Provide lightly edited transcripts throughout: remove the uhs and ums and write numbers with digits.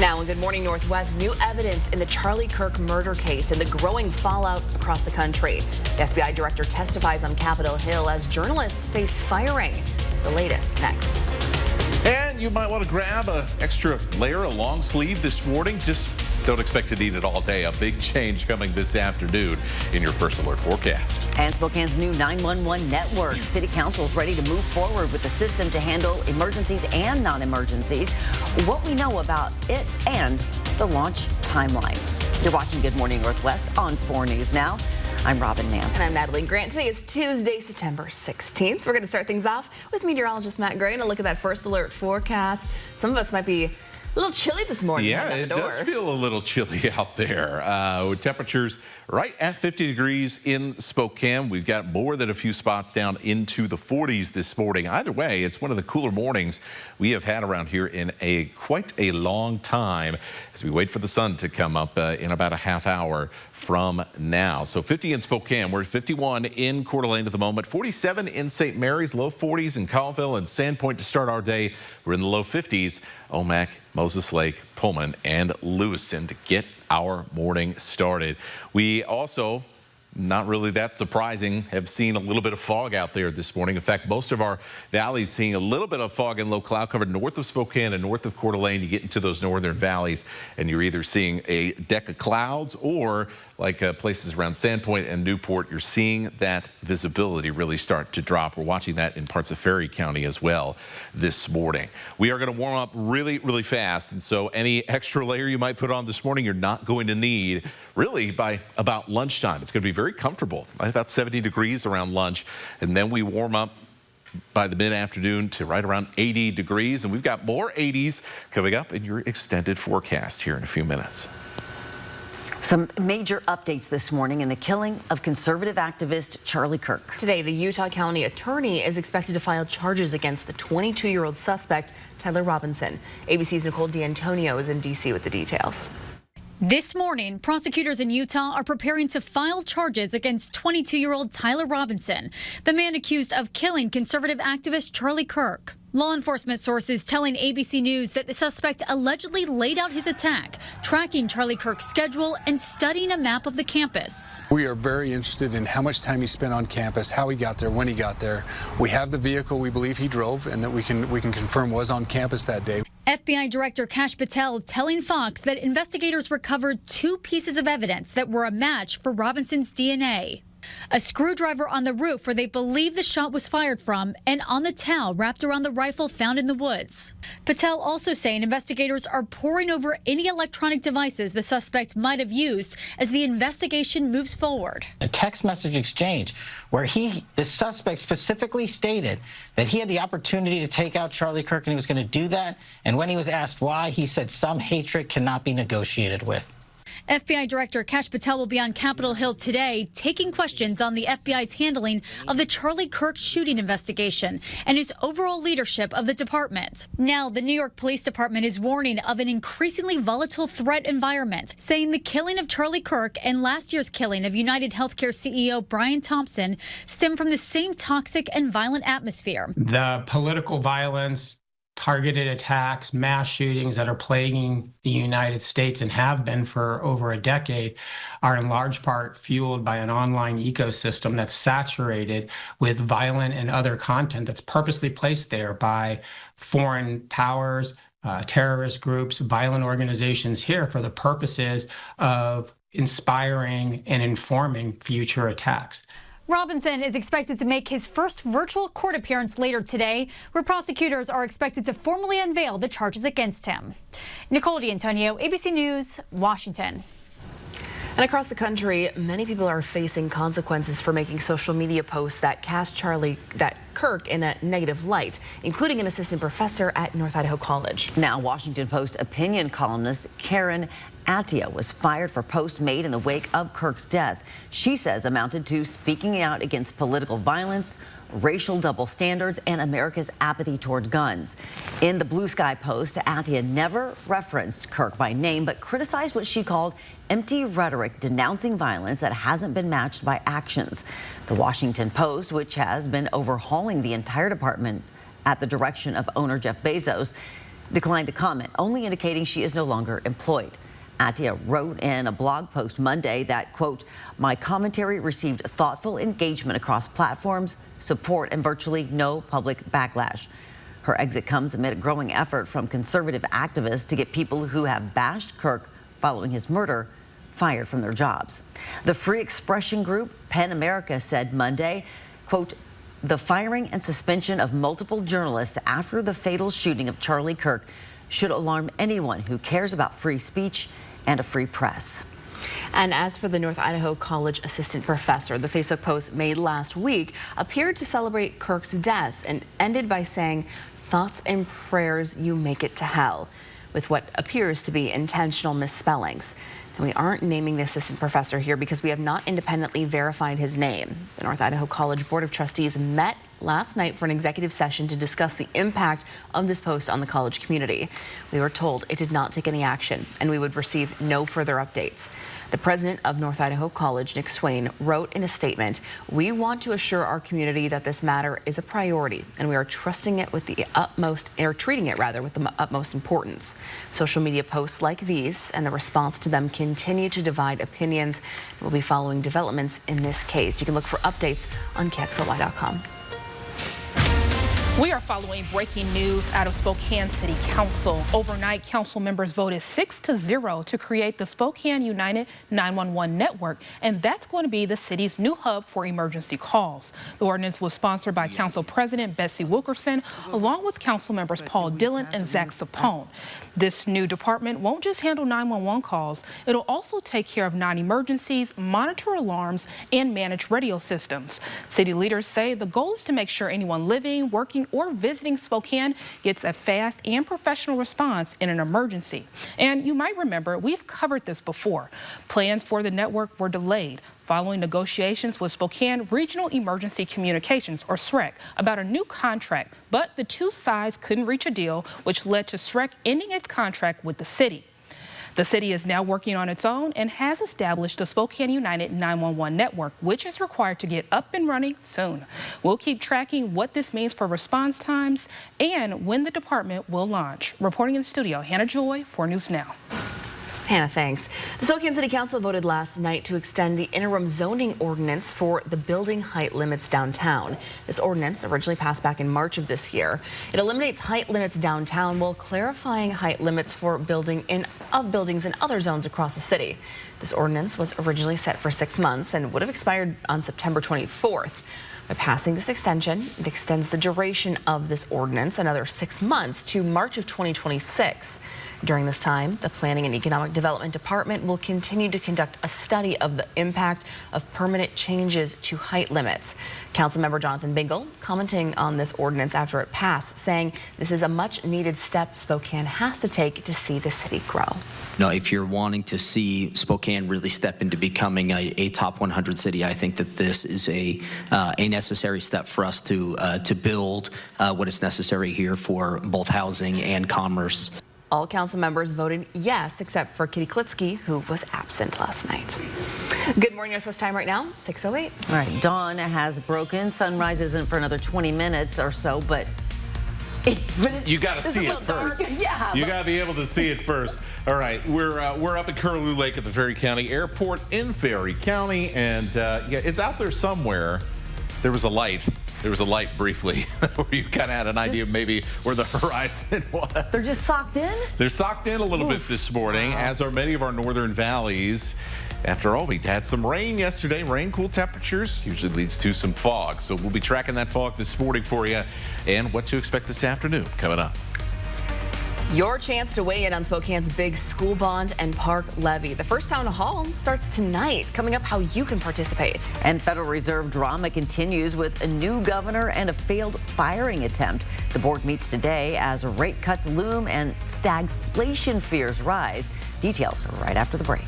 Now in Good Morning Northwest, new evidence in the Charlie Kirk murder case and the growing fallout across the country. The FBI director testifies on Capitol Hill as journalists face firing. The latest next. And you might want to grab an extra layer, a long sleeve this morning. Just don't expect to need it all day. A big change coming this afternoon in your First Alert forecast. And Spokane's new 911 network. City Council is ready to move forward with the system to handle emergencies and non-emergencies. What we know about it and the launch timeline. You're watching Good Morning Northwest on 4 News Now. I'm Robin Nance. And I'm Natalie Grant. Today is Tuesday, September 16th. We're going to start things off with meteorologist Matt Gray and a look at that First Alert forecast. Some of us might be a little chilly this morning. Yeah, it does feel a little chilly out there. With temperatures right at 50 degrees in Spokane. We've got more than a few spots down into the 40s this morning. Either way, it's one of the cooler mornings we have had around here in quite a long time as we wait for the sun to come up in about a half hour from now. So 50 in Spokane. We're 51 in Coeur d'Alene at the moment. 47 in St. Mary's, low 40s in Colville and Sandpoint to start our day. We're in the low 50s. Omak, Moses Lake, Pullman, and Lewiston to get our morning started. We also, not really that surprising, have seen a little bit of fog out there this morning. In fact, most of our valleys seeing a little bit of fog and low cloud cover north of Spokane and north of Coeur d'Alene. You get into those northern valleys and you're either seeing a deck of clouds or like places around Sandpoint and Newport, you're seeing that visibility really start to drop. We're watching that in parts of Ferry County as well this morning. We are going to warm up really, really fast. And so any extra layer you might put on this morning, you're not going to need really by about lunchtime. It's going to be very comfortable, about 70 degrees around lunch. And then we warm up by the mid-afternoon to right around 80 degrees. And we've got more 80s coming up in your extended forecast here in a few minutes. Some major updates this morning in the killing of conservative activist Charlie Kirk. Today, the Utah County Attorney is expected to file charges against the 22-year-old suspect, Tyler Robinson. ABC's Nicole D'Antonio is in D.C. with the details. This morning, prosecutors in Utah are preparing to file charges against 22-year-old Tyler Robinson, the man accused of killing conservative activist Charlie Kirk. Law enforcement sources telling ABC News that the suspect allegedly laid out his attack, tracking Charlie Kirk's schedule and studying a map of the campus. We are very interested in how much time he spent on campus, how he got there, when he got there. We have the vehicle we believe he drove and that we can confirm was on campus that day. FBI Director Kash Patel telling Fox that investigators recovered 2 pieces of evidence that were a match for Robinson's DNA. A screwdriver on the roof where they believe the shot was fired from, and on the towel wrapped around the rifle found in the woods. Patel also saying investigators are poring over any electronic devices the suspect might have used as the investigation moves forward. A text message exchange where the suspect specifically stated that he had the opportunity to take out Charlie Kirk and he was going to do that. And when he was asked why, he said some hatred cannot be negotiated with. FBI Director Kash Patel will be on Capitol Hill today, taking questions on the FBI's handling of the Charlie Kirk shooting investigation and his overall leadership of the department. Now, the New York Police Department is warning of an increasingly volatile threat environment, saying the killing of Charlie Kirk and last year's killing of United Healthcare CEO Brian Thompson stem from the same toxic and violent atmosphere. The political violence, targeted attacks, mass shootings that are plaguing the United States and have been for over a decade are in large part fueled by an online ecosystem that's saturated with violent and other content that's purposely placed there by foreign powers, terrorist groups, violent organizations here for the purposes of inspiring and informing future attacks. Robinson is expected to make his first virtual court appearance later today, where prosecutors are expected to formally unveil the charges against him. Nicole D'Antonio, ABC News, Washington. And across the country, many people are facing consequences for making social media posts that cast Kirk in a negative light, including an assistant professor at North Idaho College. Now, Washington Post opinion columnist Karen Attia was fired for posts made in the wake of Kirk's death. She says amounted to speaking out against political violence, racial double standards, and America's apathy toward guns. In the Blue Sky Post, Attia never referenced Kirk by name, but criticized what she called empty rhetoric denouncing violence that hasn't been matched by actions. The Washington Post, which has been overhauling the entire department at the direction of owner Jeff Bezos, declined to comment, only indicating she is no longer employed. Attia wrote in a blog post Monday that, quote, "My commentary received thoughtful engagement across platforms, support, and virtually no public backlash." Her exit comes amid a growing effort from conservative activists to get people who have bashed Kirk following his murder fired from their jobs. The free expression group PEN America said Monday, quote, "The firing and suspension of multiple journalists after the fatal shooting of Charlie Kirk should alarm anyone who cares about free speech and a free press." And as for the North Idaho College assistant professor, the Facebook post made last week appeared to celebrate Kirk's death and ended by saying, "Thoughts and prayers you make it to hell," with what appears to be intentional misspellings. And we aren't naming the assistant professor here because we have not independently verified his name. The North Idaho College Board of Trustees met last night for an executive session to discuss the impact of this post on the college community. We were told it did not take any action and we would receive no further updates. The president of North Idaho College, Nick Swain, wrote in a statement, "We want to assure our community that this matter is a priority and we are trusting it with the utmost, or treating it rather, with the utmost importance." Social media posts like these and the response to them continue to divide opinions. We'll be following developments in this case. You can look for updates on KXLY.com. We are following breaking news out of Spokane City Council. Overnight, council members voted 6-0 to create the Spokane United 911 network, and that's going to be the city's new hub for emergency calls. The ordinance was sponsored by Council President Betsy Wilkerson, along with council members Paul Dillon and Zach Sapone. This new department won't just handle 911 calls. It'll also take care of non-emergencies, monitor alarms, and manage radio systems. City leaders say the goal is to make sure anyone living, working, or visiting Spokane gets a fast and professional response in an emergency. And you might remember, we've covered this before. Plans for the network were delayed following negotiations with Spokane Regional Emergency Communications, or SREC, about a new contract, but the two sides couldn't reach a deal, which led to SREC ending its contract with the city. The city is now working on its own and has established the Spokane United 911 network, which is required to get up and running soon. We'll keep tracking what this means for response times and when the department will launch. Reporting in the studio, Hannah Joy, 4 News Now. Hannah, thanks. The Spokane City Council voted last night to extend the interim zoning ordinance for the building height limits downtown. This ordinance, originally passed back in March of this year, it eliminates height limits downtown while clarifying height limits for buildings in other zones across the city. This ordinance was originally set for 6 months and would have expired on September 24th. By passing this extension, it extends the duration of this ordinance another 6 months to March of 2026. During this time, the Planning and Economic Development Department will continue to conduct a study of the impact of permanent changes to height limits. Councilmember Jonathan Bingle commenting on this ordinance after it passed, saying this is a much needed step Spokane has to take to see the city grow. No, if you're wanting to see Spokane really step into becoming a top 100 city, I think that this is a necessary step for us to build what is necessary here for both housing and commerce. All council members voted yes, except for Kitty Klitsky, who was absent last night. Good morning, Northwest time right now, 6:08. All right, dawn has broken. Sunrise isn't for another 20 minutes or so, but you got to see it first. Yeah, you got to be able to see it first. All right, we're up at Curlew Lake at the Ferry County Airport in Ferry County, and yeah, it's out there somewhere. There was a light. There was a light briefly where you kind of had an idea of maybe where the horizon was. They're just socked in? They're socked in a little bit this morning, as are many of our northern valleys. After all, we had some rain yesterday. Rain, cool temperatures usually leads to some fog. So we'll be tracking that fog this morning for you and what to expect this afternoon coming up. Your chance to weigh in on Spokane's big school bond and park levy. The first town hall starts tonight. Coming up, how you can participate. And Federal Reserve drama continues with a new governor and a failed firing attempt. The board meets today as rate cuts loom and stagflation fears rise. Details right after the break.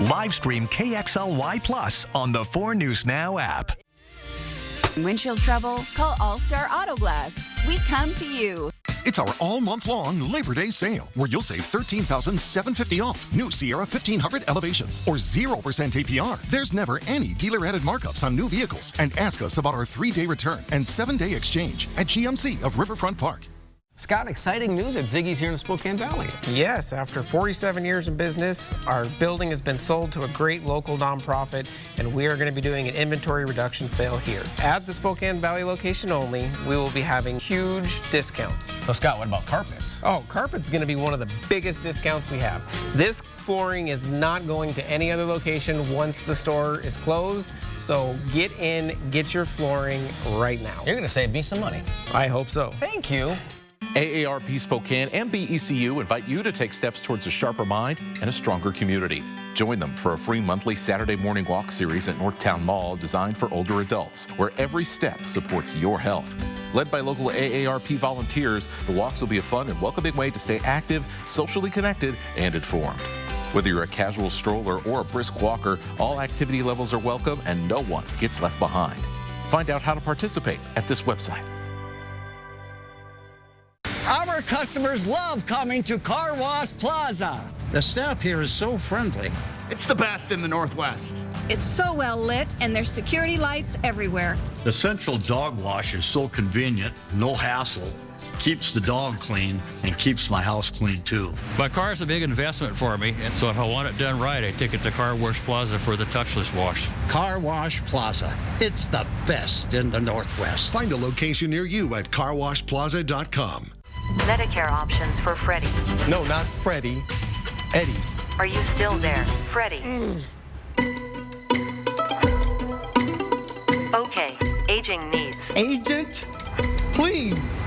Live stream KXLY Plus on the 4 News Now app. Windshield trouble? Call All Star Auto Glass. We come to you. It's our all-month-long Labor Day sale, where you'll save $13,750 off new Sierra 1500 Elevations or 0% APR. There's never any dealer-added markups on new vehicles. And ask us about our 3-day return and 7-day exchange at GMC of Riverfront Park. Scott, exciting news at Ziggy's here in Spokane Valley. Yes, after 47 years in business, our building has been sold to a great local nonprofit, and we are going to be doing an inventory reduction sale here. At the Spokane Valley location only, we will be having huge discounts. So, Scott, what about carpets? Oh, carpet's going to be one of the biggest discounts we have. This flooring is not going to any other location once the store is closed. So get in, get your flooring right now. You're going to save me some money. I hope so. Thank you. AARP Spokane and BECU invite you to take steps towards a sharper mind and a stronger community. Join them for a free monthly Saturday morning walk series at Northtown Mall designed for older adults, where every step supports your health. Led by local AARP volunteers, the walks will be a fun and welcoming way to stay active, socially connected, and informed. Whether you're a casual stroller or a brisk walker, all activity levels are welcome and no one gets left behind. Find out how to participate at this website. Our customers love coming to Car Wash Plaza. The staff here is so friendly. It's the best in the Northwest. It's so well lit, and there's security lights everywhere. The central dog wash is so convenient, no hassle, keeps the dog clean, and keeps my house clean too. My car is a big investment for me, and so if I want it done right, I take it to Car Wash Plaza for the touchless wash. Car Wash Plaza. It's the best in the Northwest. Find a location near you at carwashplaza.com. Medicare options for Freddie. No, not Freddie. Eddie. Are you still there, Freddie? Okay, aging needs. Agent, please.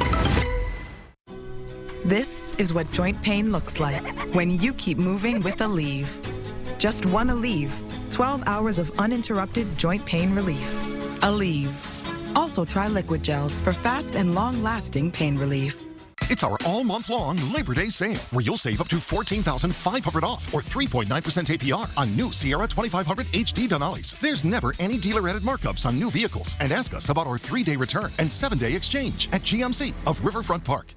This is what joint pain looks like when you keep moving with Aleve. Just one Aleve, 12 hours of uninterrupted joint pain relief. Aleve. Also try liquid gels for fast and long-lasting pain relief. It's our all-month-long Labor Day sale, where you'll save up to $14,500 off or 3.9% APR on new Sierra 2500 HD Denali's. There's never any dealer-added markups on new vehicles. And ask us about our 3-day return and 7-day exchange at GMC of Riverfront Park.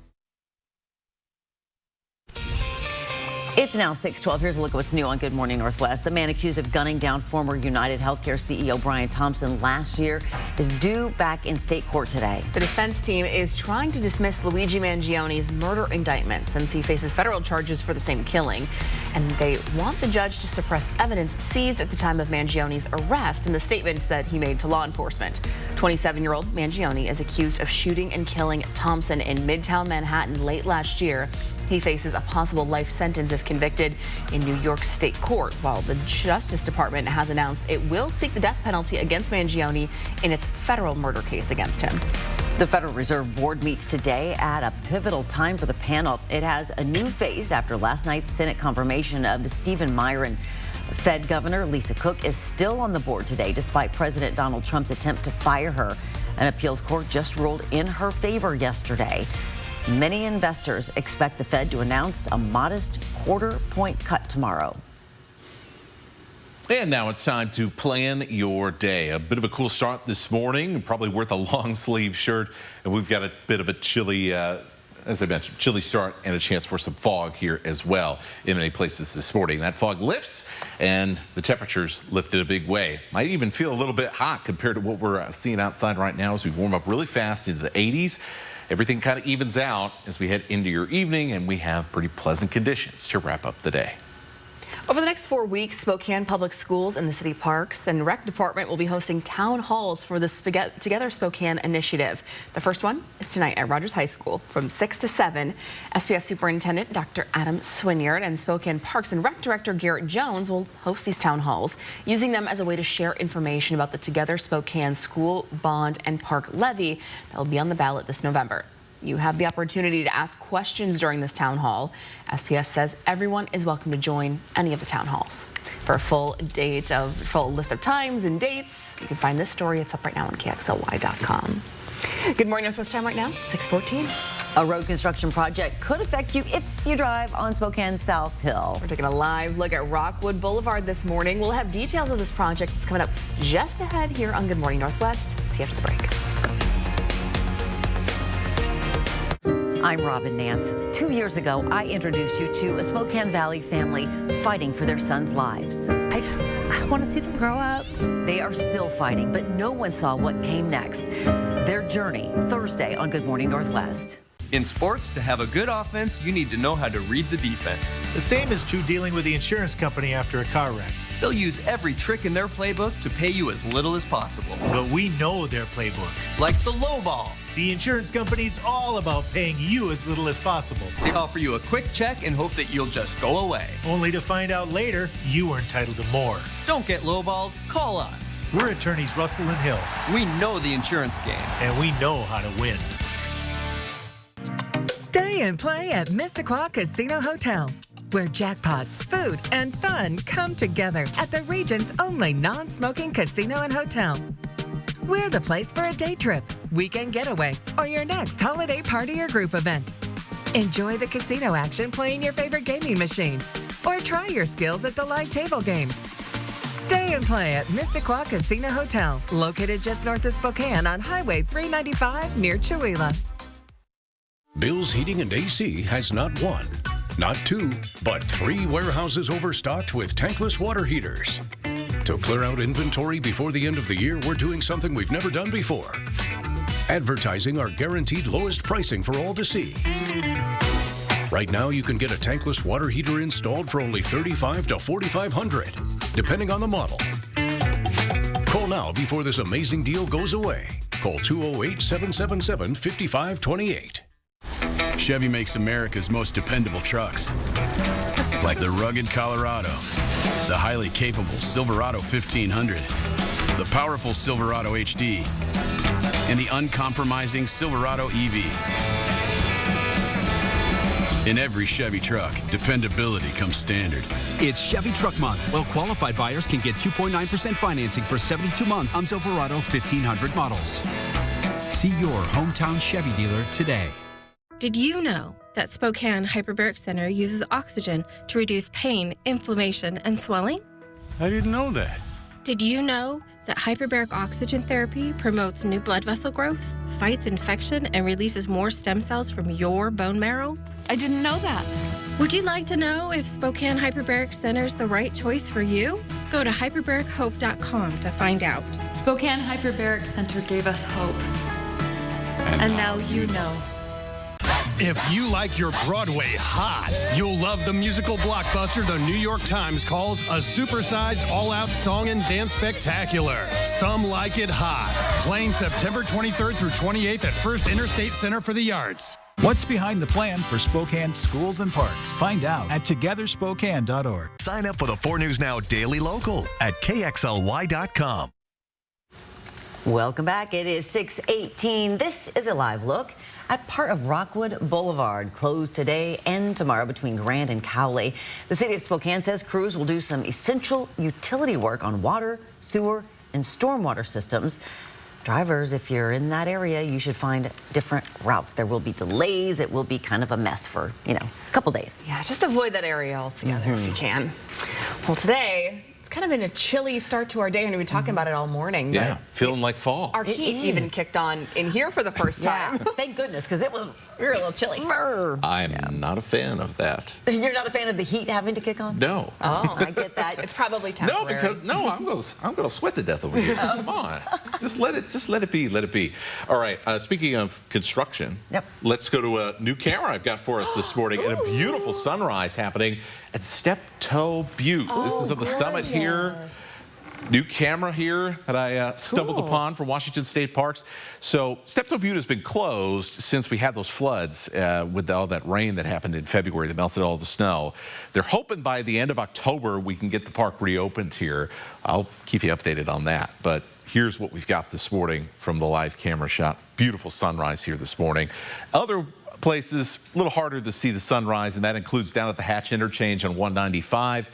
It's now 6:12. Here's a look at what's new on Good Morning Northwest. The man accused of gunning down former United Healthcare CEO Brian Thompson last year is due back in state court today. The defense team is trying to dismiss Luigi Mangioni's murder indictment since he faces federal charges for the same killing. And they want the judge to suppress evidence seized at the time of Mangioni's arrest in the statements that he made to law enforcement. 27-year-old Mangioni is accused of shooting and killing Thompson in Midtown Manhattan late last year. He faces a possible life sentence if convicted in New York State Court, while the Justice Department has announced it will seek the death penalty against Mangioni in its federal murder case against him. The Federal Reserve Board meets today at a pivotal time for the panel. It has a new face after last night's Senate confirmation of Stephen Myron. Fed Governor Lisa Cook is still on the board today, despite President Donald Trump's attempt to fire her. An appeals court just ruled in her favor yesterday. Many investors expect the Fed to announce a modest quarter-point cut tomorrow. And now it's time to plan your day. A bit of a cool start this morning, probably worth a long sleeve shirt. And we've got a bit of a chilly, as I mentioned, chilly start and a chance for some fog here as well in many places this morning. That fog lifts and the temperatures lift in a big way. Might even feel a little bit hot compared to what we're seeing outside right now as we warm up really fast into the 80s. Everything kind of evens out as we head into your evening, and we have pretty pleasant conditions to wrap up the day. Over the next 4 weeks, Spokane Public Schools and the city parks and rec department will be hosting town halls for the Together Spokane initiative. The first one is tonight at Rogers High School from 6 to 7. SPS Superintendent Dr. Adam Swinyard and Spokane Parks and Rec Director Garrett Jones will host these town halls, using them as a way to share information about the Together Spokane school bond and park levy that will be on the ballot this November. You have the opportunity to ask questions during this town hall. SPS says everyone is welcome to join any of the town halls. For a full list of times and dates, you can find this story. It's up right now on KXLY.com. Good morning, Northwest time right now, 6:14. A road construction project could affect you if you drive on Spokane South Hill. We're taking a live look at Rockwood Boulevard this morning. We'll have details of this project that's coming up just ahead here on Good Morning Northwest. See you after the break. I'm Robin Nance. 2 years ago, I introduced you to a Spokane Valley family fighting for their sons' lives. I want to see them grow up. They are still fighting, but no one saw what came next. Their journey, Thursday on Good Morning Northwest. In sports, to have a good offense, you need to know how to read the defense. The same is true dealing with the insurance company after a car wreck. They'll use every trick in their playbook to pay you as little as possible. But we know their playbook. Like the low ball. The insurance company's all about paying you as little as possible. They offer you a quick check and hope that you'll just go away. Only to find out later you were entitled to more. Don't get lowballed, call us. We're attorneys Russell and Hill. We know the insurance game. And we know how to win. Stay and play at Missisquoi Casino Hotel, where jackpots, food, and fun come together at the region's only non-smoking casino and hotel. We're the place for a day trip, weekend getaway, or your next holiday party or group event. Enjoy the casino action playing your favorite gaming machine, or try your skills at the live table games. Stay and play at Missisquoi Casino Hotel, located just north of Spokane on Highway 395 near Chewelah. Bill's Heating and AC has not one, not two, but 3 warehouses overstocked with tankless water heaters. To clear out inventory before the end of the year, we're doing something we've never done before. Advertising our guaranteed lowest pricing for all to see. Right now, you can get a tankless water heater installed for only $3,500 to $4,500, depending on the model. Call now before this amazing deal goes away. Call 208-777-5528. Chevy makes America's most dependable trucks, like the rugged Colorado, the highly capable Silverado 1500, the powerful Silverado HD, and the uncompromising Silverado EV. In every Chevy truck, dependability comes standard. It's Chevy Truck Month. Well-qualified buyers can get 2.9% financing for 72 months on Silverado 1500 models. See your hometown Chevy dealer today. Did you know that Spokane Hyperbaric Center uses oxygen to reduce pain, inflammation, and swelling? I didn't know that. Did you know that hyperbaric oxygen therapy promotes new blood vessel growth, fights infection, and releases more stem cells from your bone marrow? I didn't know that. Would you like to know if Spokane Hyperbaric Center is the right choice for you? Go to hyperbarichope.com to find out. Spokane Hyperbaric Center gave us hope. And now you know. If you like your Broadway hot, you'll love the musical blockbuster the New York Times calls a supersized all-out song and dance spectacular. Some Like It Hot. Playing September 23rd through 28th at First Interstate Center for the Arts. What's behind the plan for Spokane's schools and parks? Find out at togetherspokane.org. Sign up for the 4 News Now Daily Local at KXLY.com. Welcome back. It is 6:18. This is a live look at part of Rockwood Boulevard, closed today and tomorrow between Grand and Cowley. The city of Spokane says crews will do some essential utility work on water, sewer, and stormwater systems. Drivers, if you're in that area, you should find different routes. There will be delays. It will be kind of a mess for, a couple days. Yeah, just avoid that area altogether if you can. Well, today, it's kind of been a chilly start to our day, and we've been talking about it all morning. Yeah, feeling like fall. Our heat even kicked on in here for the first time. Thank goodness, because we were a little chilly. I'm not a fan of that. You're not a fan of the heat having to kick on? No. Oh, I get that. It's probably temporary. I'm gonna sweat to death over here. Come on, just let it be. All right. Speaking of construction, let's go to a new camera I've got for us this morning, and a beautiful sunrise happening at Steptoe Butte. This is at the summit here. New camera here that I stumbled upon from Washington State Parks. So Steptoe Butte has been closed since we had those floods with all that rain that happened in February that melted all the snow. They're hoping by the end of October we can get the park reopened here. I'll keep you updated on that. But here's what we've got this morning from the live camera shot. Beautiful sunrise here this morning. Other places a little harder to see the sunrise, and that includes down at the Hatch Interchange on 195,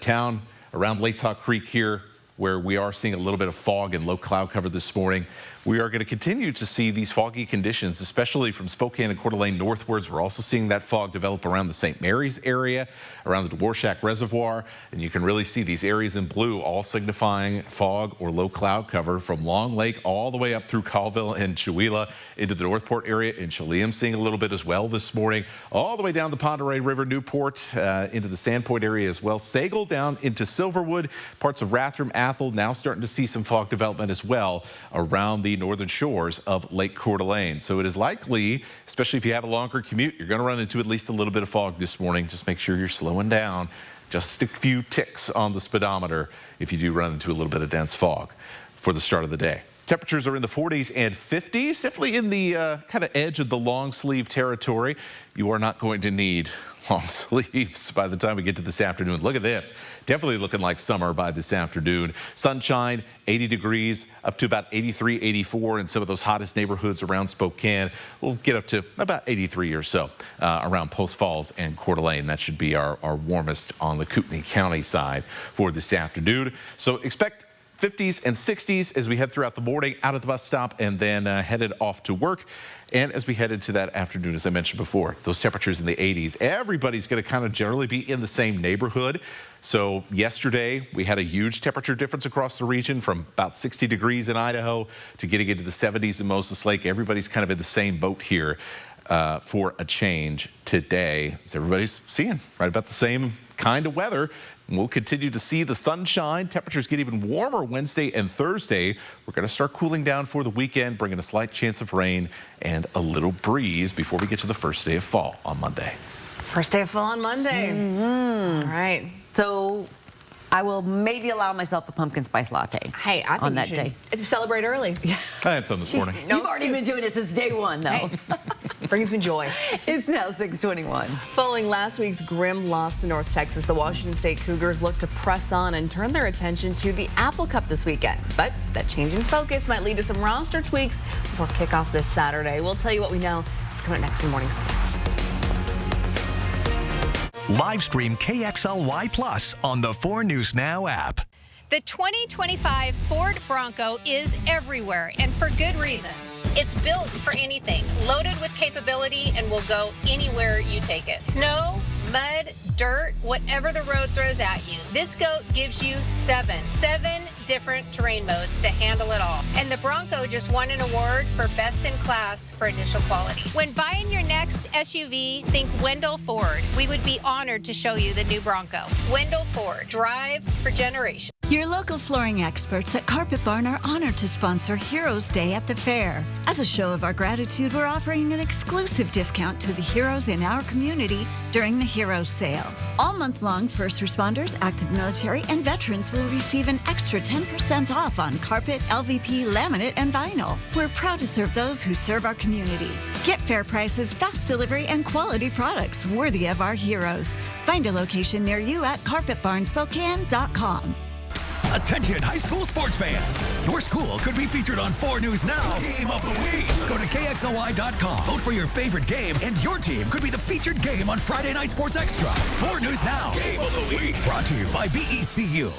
down around Latah Creek here. where we are seeing a little bit of fog and low cloud cover this morning. We are going to continue to see these foggy conditions, especially from Spokane and Coeur d'Alene northwards. We're also seeing that fog develop around the St. Mary's area, around the Dvorak Reservoir, and you can really see these areas in blue all signifying fog or low cloud cover from Long Lake all the way up through Colville and Chewelah into the Northport area, and Chelan seeing a little bit as well this morning, all the way down the Pend Oreille River, Newport, into the Sandpoint area as well. Sagal down into Silverwood, parts of Rathdrum, Athol, now starting to see some fog development as well around the northern shores of Lake Coeur d'Alene. So it is likely, especially if you have a longer commute, you're going to run into at least a little bit of fog this morning. Just make sure you're slowing down. Just a few ticks on the speedometer if you do run into a little bit of dense fog for the start of the day. Temperatures are in the 40s and 50s, definitely in the kind of edge of the long sleeve territory. You are not going to need long sleeves by the time we get to this afternoon. Look at this. Definitely looking like summer by this afternoon. Sunshine, 80 degrees, up to about 83, 84 in some of those hottest neighborhoods around Spokane. We'll get up to about 83 or so around Post Falls and Coeur d'Alene. That should be our warmest on the Kootenai County side for this afternoon. So expect 50s and 60s as we head throughout the morning, out at the bus stop, and then headed off to work. And as we head into that afternoon, as I mentioned before, those temperatures in the 80s, everybody's going to kind of generally be in the same neighborhood. So yesterday, we had a huge temperature difference across the region from about 60 degrees in Idaho to getting into the 70s in Moses Lake. Everybody's kind of in the same boat here for a change today. So everybody's seeing right about the same kind of weather. We'll continue to see the sunshine. Temperatures get even warmer Wednesday and Thursday. We're going to start cooling down for the weekend, bringing a slight chance of rain and a little breeze before we get to the first day of fall on Monday. First day of fall on Monday. All right. So I will maybe allow myself a pumpkin spice latte. Hey, I think on you that should day. Celebrate early. I had some this morning. You've already been doing it since day one, though. Hey, brings me joy. It's now 6:21. Following last week's grim loss to North Texas, the Washington State Cougars look to press on and turn their attention to the Apple Cup this weekend. But that change in focus might lead to some roster tweaks before kickoff this Saturday. We'll tell you what we know. It's coming up next in Morning Sports. Live stream KXLY Plus on the 4 News Now app. The 2025 Ford Bronco is everywhere, and for good reason. It's built for anything, loaded with capability, and will go anywhere you take it. Snow, mud, dirt, whatever the road throws at you. This goat gives you seven different terrain modes to handle it all. And the Bronco just won an award for best in class for initial quality. When buying your next SUV, think Wendell Ford. We would be honored to show you the new Bronco. Wendell Ford, drive for generations. Your local flooring experts at Carpet Barn are honored to sponsor Heroes Day at the fair. As a show of our gratitude, we're offering an exclusive discount to the heroes in our community during the Heroes Sale. All month long, first responders, active military, and veterans will receive an extra 10% off on carpet, LVP, laminate, and vinyl. We're proud to serve those who serve our community. Get fair prices, fast delivery, and quality products worthy of our heroes. Find a location near you at carpetbarnspokane.com. Attention high school sports fans. Your school could be featured on 4 News Now Game of the Week. Go to KXLY.com. Vote for your favorite game, and your team could be the featured game on Friday Night Sports Extra. 4 News Now Game of the Week. Brought to you by BECU.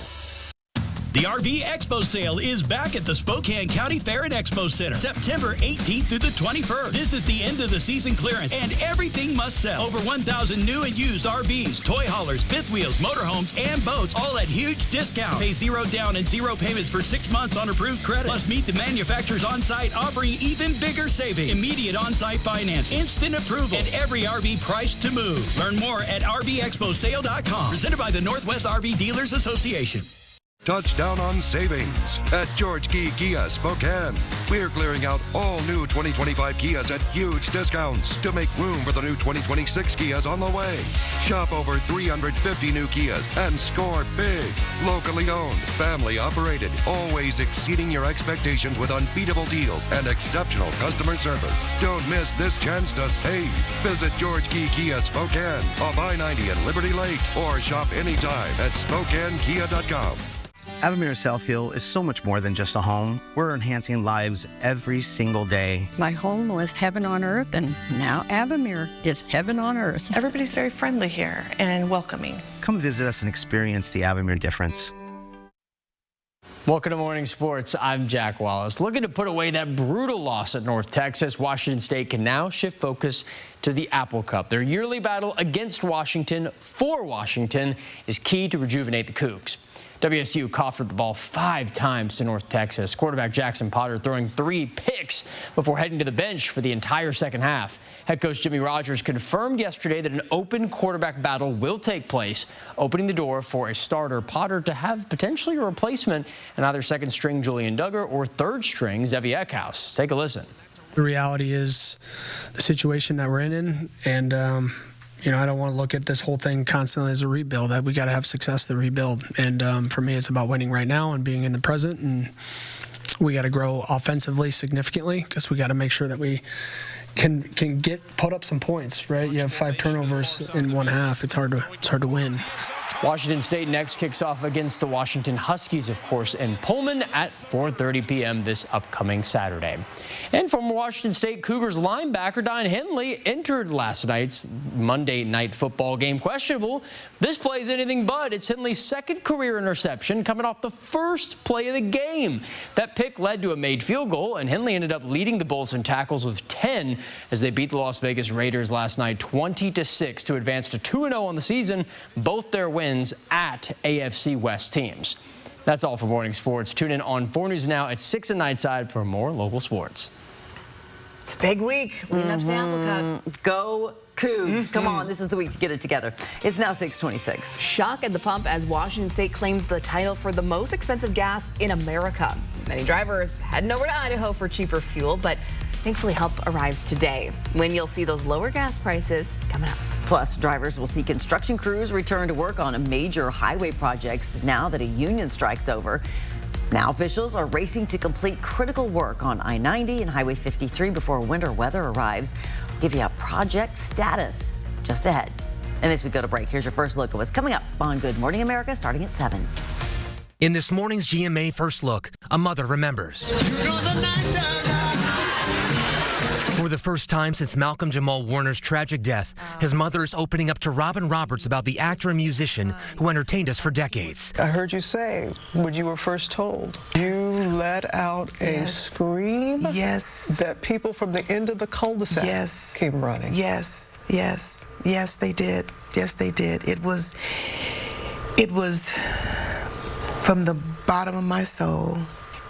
The RV Expo Sale is back at the Spokane County Fair and Expo Center, September 18th through the 21st. This is the end of the season clearance, and everything must sell. Over 1,000 new and used RVs, toy haulers, fifth wheels, motorhomes, and boats, all at huge discounts. Pay 0 down and 0 payments for 6 months on approved credit. Plus, meet the manufacturers on site offering even bigger savings. Immediate on-site finance, instant approval, and every RV priced to move. Learn more at RVExpoSale.com. Presented by the Northwest RV Dealers Association. Touchdown on savings at George Key Kia Spokane. We're clearing out all new 2025 Kias at huge discounts to make room for the new 2026 Kias on the way. Shop over 350 new Kias and score big. Locally owned, family operated, always exceeding your expectations with unbeatable deals and exceptional customer service. Don't miss this chance to save. Visit George Key Kia Spokane off I-90 and Liberty Lake, or shop anytime at SpokaneKia.com. Avamere South Hill is so much more than just a home. We're enhancing lives every single day. My home was heaven on earth, and now Avamere is heaven on earth. Everybody's very friendly here and welcoming. Come visit us and experience the Avamere difference. Welcome to Morning Sports. I'm Jack Wallace. Looking to put away that brutal loss at North Texas, Washington State can now shift focus to the Apple Cup. Their yearly battle against Washington for Washington is key to rejuvenate the Cougs. WSU coughed up the ball 5 times to North Texas. Quarterback Jackson Potter throwing 3 picks before heading to the bench for the entire second half. Head coach Jimmy Rogers confirmed yesterday that an open quarterback battle will take place, opening the door for a starter Potter to have potentially a replacement in either second string Julian Duggar or third string Zevi Eckhouse. Take a listen. The reality is the situation that we're in, and you know, I don't want to look at this whole thing constantly as a rebuild. That we got to have success to rebuild. And for me, it's about winning right now and being in the present. And we got to grow offensively significantly because we got to make sure that we can put up some points. Right? You have 5 turnovers in one half. It's hard to win. Washington State next kicks off against the Washington Huskies, of course, in Pullman at 4:30 p.m. this upcoming Saturday. And former Washington State Cougars linebacker Don Henley entered last night's Monday Night Football game questionable. This play is anything but. It's Henley's second career interception coming off the first play of the game. That pick led to a made field goal, and Henley ended up leading the Bulls in tackles with 10 as they beat the Las Vegas Raiders last night 20-6 to advance to 2-0 on the season. Both their wins at AFC West teams. That's all for Morning Sports. Tune in on 4 News Now at 6 at Nightside for more local sports. It's a big week leading up to the Apple Cup. Go Cougs. Come on, this is the week to get it together. It's now 6:26. Shock at the pump as Washington State claims the title for the most expensive gas in America. Many drivers heading over to Idaho for cheaper fuel, but thankfully help arrives today when you'll see those lower gas prices coming up. Plus, drivers will see construction crews return to work on major highway projects now that a union strike's over. Now officials are racing to complete critical work on I-90 and Highway 53 before winter weather arrives. We'll give you a project status just ahead. And as we go to break, here's your first look at what's coming up on Good Morning America starting at 7. In this morning's GMA First Look, a mother remembers. For the first time since Malcolm Jamal Warner's tragic death, his mother is opening up to Robin Roberts about the actor and musician who entertained us for decades. I heard you say when you were first told, you let out a scream. Yes. That people from the end of the cul-de-sac came running. Yes, yes, yes, they did. Yes, they did. It was from the bottom of my soul,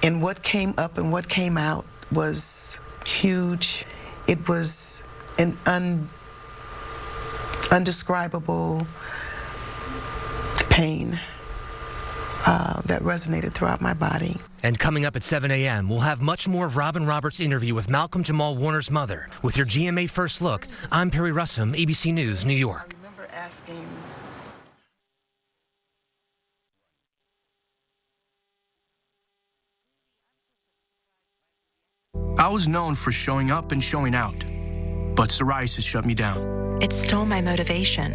and what came up and what came out was huge. It was an undescribable pain that resonated throughout my body. And coming up at 7 a.m., we'll have much more of Robin Roberts' interview with Malcolm Jamal Warner's mother. With your GMA First Look, I'm Perry Russum, ABC News, New York. I remember asking... I was known for showing up and showing out, but psoriasis shut me down. It stole my motivation.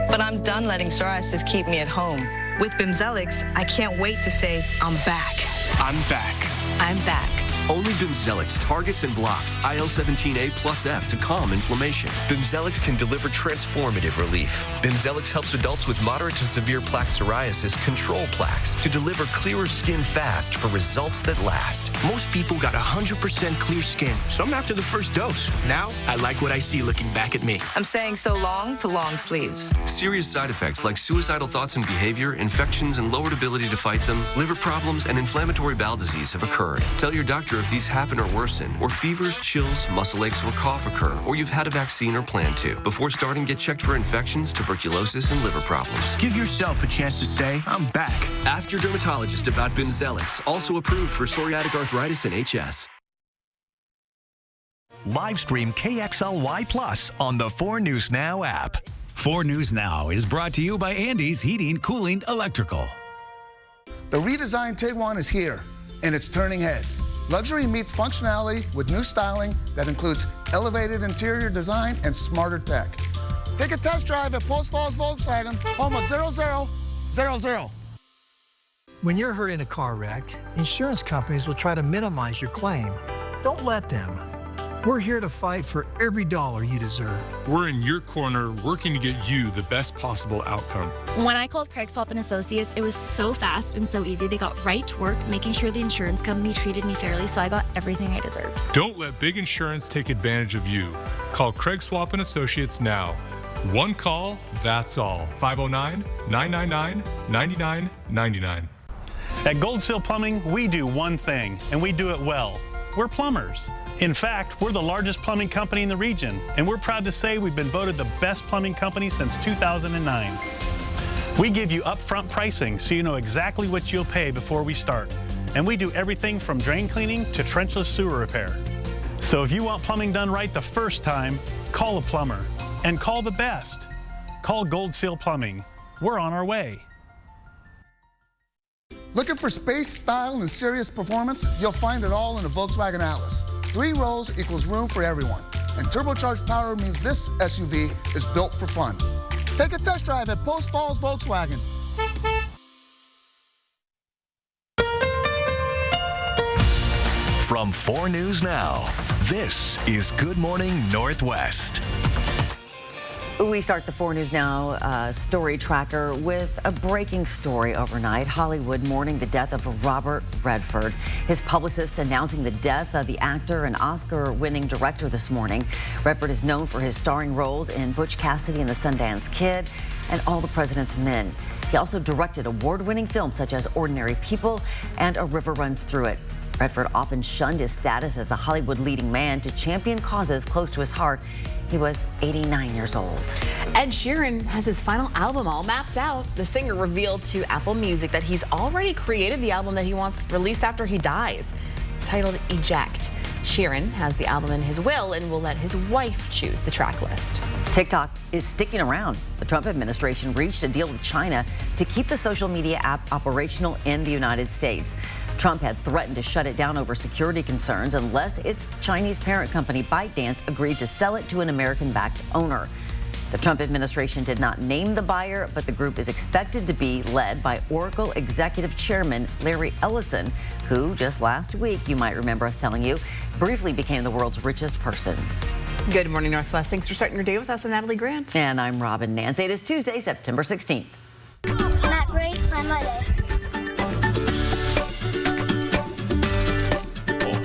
But I'm done letting psoriasis keep me at home. With Bimzelx, I can't wait to say, I'm back. I'm back. I'm back. Only Bimzelx targets and blocks IL-17A plus F to calm inflammation. Bimzelx can deliver transformative relief. Bimzelx helps adults with moderate to severe plaque psoriasis control plaques to deliver clearer skin fast for results that last. Most people got 100% clear skin, some after the first dose. Now, I like what I see looking back at me. I'm saying so long to long sleeves. Serious side effects like suicidal thoughts and behavior, infections and lowered ability to fight them, liver problems, and inflammatory bowel disease have occurred. Tell your doctor if these happen or worsen, or fevers, chills, muscle aches, or cough occur, or you've had a vaccine or plan to. Before starting, get checked for infections, tuberculosis, and liver problems. Give yourself a chance to say, I'm back. Ask your dermatologist about Bimzelx, also approved for psoriatic arthritis and HS. Live stream KXLY Plus on the 4 News Now app. 4 News Now is brought to you by Andy's Heating, Cooling, Electrical. The redesigned Tiguan is here, and it's turning heads. Luxury meets functionality with new styling that includes elevated interior design and smarter tech. Take a test drive at Post Falls Volkswagen, home of 0000. When you're hurt in a car wreck, insurance companies will try to minimize your claim. Don't let them. We're here to fight for every dollar you deserve. We're in your corner working to get you the best possible outcome. When I called Craig Swap & Associates, it was so fast and so easy. They got right to work, making sure the insurance company treated me fairly, so I got everything I deserved. Don't let big insurance take advantage of you. Call Craig Swap & Associates now. One call, that's all. 509-999-9999. At Gold Seal Plumbing, we do one thing, and we do it well. We're plumbers. In fact, we're the largest plumbing company in the region, and we're proud to say we've been voted the best plumbing company since 2009. We give you upfront pricing so you know exactly what you'll pay before we start. And we do everything from drain cleaning to trenchless sewer repair. So if you want plumbing done right the first time, call a plumber. And call the best. Call Gold Seal Plumbing. We're on our way. Looking for space, style, and serious performance? You'll find it all in the Volkswagen Atlas. 3 rows equals room for everyone. And turbocharged power means this SUV is built for fun. Take a test drive at Post Falls Volkswagen. From 4 News Now, this is Good Morning Northwest. We start the 4 News Now story tracker with a breaking story overnight. Hollywood mourning the death of Robert Redford. His publicist announcing the death of the actor and Oscar-winning director this morning. Redford is known for his starring roles in Butch Cassidy and the Sundance Kid and All the President's Men. He also directed award-winning films such as Ordinary People and A River Runs Through It. Redford often shunned his status as a Hollywood leading man to champion causes close to his heart. He was 89 years old. Ed Sheeran has his final album all mapped out. The singer revealed to Apple Music that he's already created the album that he wants released after he dies. It's titled Eject. Sheeran has the album in his will and will let his wife choose the track list. TikTok is sticking around. The Trump administration reached a deal with China to keep the social media app operational in the United States. Trump had threatened to shut it down over security concerns unless its Chinese parent company ByteDance agreed to sell it to an American-backed owner. The Trump administration did not name the buyer, but the group is expected to be led by Oracle executive chairman Larry Ellison, who just last week, you might remember us telling you, briefly became the world's richest person. Good morning, Northwest. Thanks for starting your day with us. I'm Natalie Grant. And I'm Robin Nance. It is Tuesday, September 16th. Not great, my mother.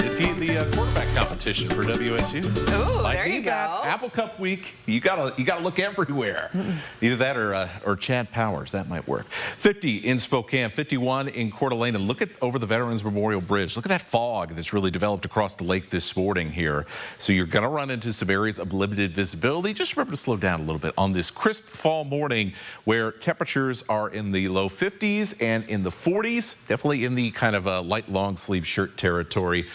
Is he in the quarterback competition for WSU? Ooh, there you go. Apple Cup week, you gotta look everywhere. Either that or Chad Powers, that might work. 50 in Spokane, 51 in Coeur d'Alene. And look at over the Veterans Memorial Bridge. Look at that fog that's really developed across the lake this morning here. So you're gonna run into some areas of limited visibility. Just remember to slow down a little bit on this crisp fall morning where temperatures are in the low 50s and in the 40s. Definitely in the kind of light long sleeve shirt territory.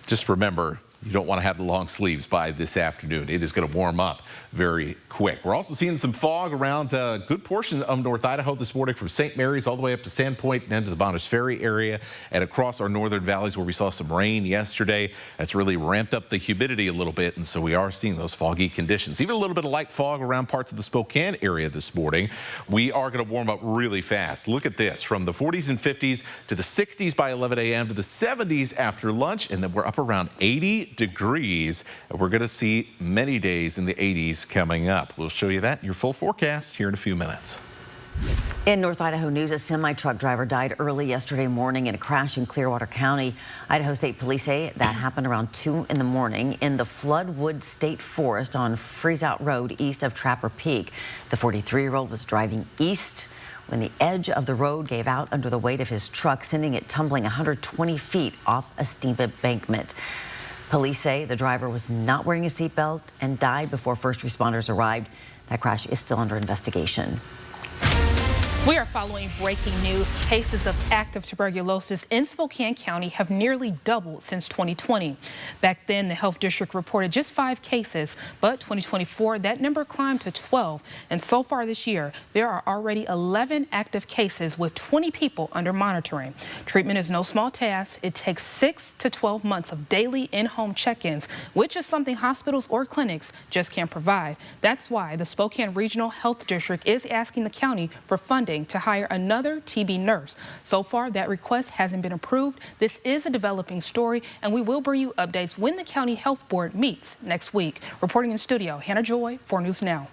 Just remember, you don't want to have the long sleeves by this afternoon. It is going to warm up very quick. We're also seeing some fog around a good portion of North Idaho this morning from St. Mary's all the way up to Sandpoint and into the Bonners Ferry area and across our northern valleys where we saw some rain yesterday. That's really ramped up the humidity a little bit, and so we are seeing those foggy conditions. Even a little bit of light fog around parts of the Spokane area this morning. We are going to warm up really fast. Look at this, from the 40s and 50s to the 60s by 11 a.m. to the 70s after lunch, and then we're up around 80 degrees. We're going to see many days in the 80s coming up. We'll show you that in your full forecast here in a few minutes. In North Idaho news, a semi-truck driver died early yesterday morning in a crash in Clearwater County. Idaho State Police say that happened around 2 in the morning in the Floodwood State Forest on Freezeout Road east of Trapper Peak. The 43-year-old was driving east when the edge of the road gave out under the weight of his truck, sending it tumbling 120 feet off a steep embankment. Police say the driver was not wearing a seatbelt and died before first responders arrived. That crash is still under investigation. We are following breaking news. Cases of active tuberculosis in Spokane County have nearly doubled since 2020. Back then, the health district reported just 5 cases, but 2024, that number climbed to 12. And so far this year, there are already 11 active cases with 20 people under monitoring. Treatment is no small task. It takes 6 to 12 months of daily in-home check-ins, which is something hospitals or clinics just can't provide. That's why the Spokane Regional Health District is asking the county for funding contemplating to hire another TB nurse. So far, that request hasn't been approved. This is a developing story, and we will bring you updates when the County Health Board meets next week. Reporting in studio, Hannah Joy, 4 News Now.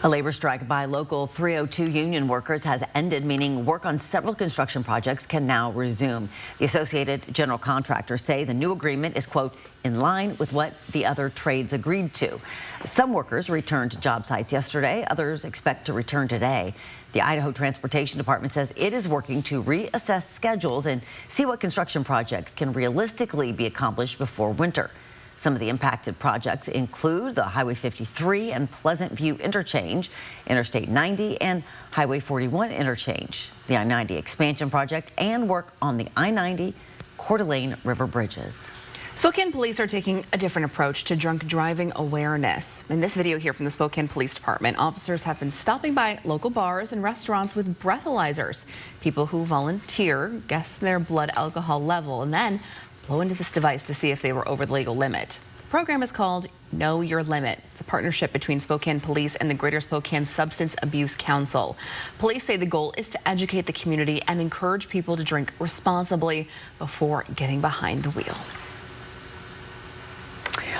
A labor strike by Local 302 union workers has ended, meaning work on several construction projects can now resume. The Associated General Contractors say the new agreement is, quote, in line with what the other trades agreed to. Some workers returned to job sites yesterday. Others expect to return today. The Idaho Transportation Department says it is working to reassess schedules and see what construction projects can realistically be accomplished before winter. Some of the impacted projects include the Highway 53 and Pleasant View interchange, Interstate 90 and Highway 41 interchange, the I-90 expansion project, and work on the I-90 Coeur d'Alene River bridges. Spokane police are taking a different approach to drunk driving awareness. In this video here from the Spokane Police Department, officers have been stopping by local bars and restaurants with breathalyzers. People who volunteer guess their blood alcohol level and then blow into this device to see if they were over the legal limit. The program is called Know Your Limit. It's a partnership between Spokane Police and the Greater Spokane Substance Abuse Council. Police say the goal is to educate the community and encourage people to drink responsibly before getting behind the wheel.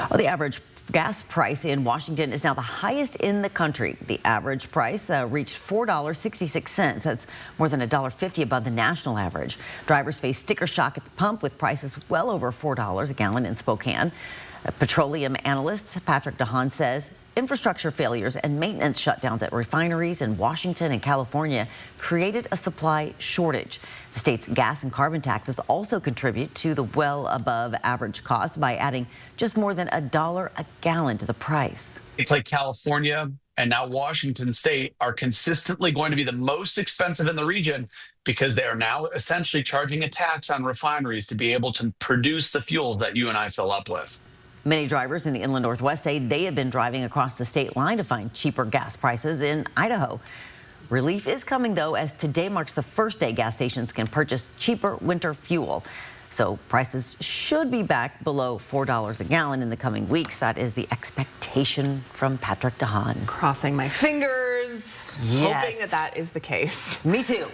Well, the average gas price in Washington is now the highest in the country. The average price reached $4.66. That's more than $1.50 above the national average. Drivers face sticker shock at the pump with prices well over $4 a gallon in Spokane. Petroleum analyst Patrick DeHaan says infrastructure failures and maintenance shutdowns at refineries in Washington and California created a supply shortage. The state's gas and carbon taxes also contribute to the well above average cost by adding just more than $1 a gallon to the price. It's like California and now Washington State are consistently going to be the most expensive in the region because they are now essentially charging a tax on refineries to be able to produce the fuels that you and I fill up with. Many drivers in the inland Northwest say they have been driving across the state line to find cheaper gas prices in Idaho. Relief is coming, though, as today marks the first day gas stations can purchase cheaper winter fuel. So prices should be back below $4 a gallon in the coming weeks. That is the expectation from Patrick DeHaan. Crossing my fingers, hoping that is the case. Me too.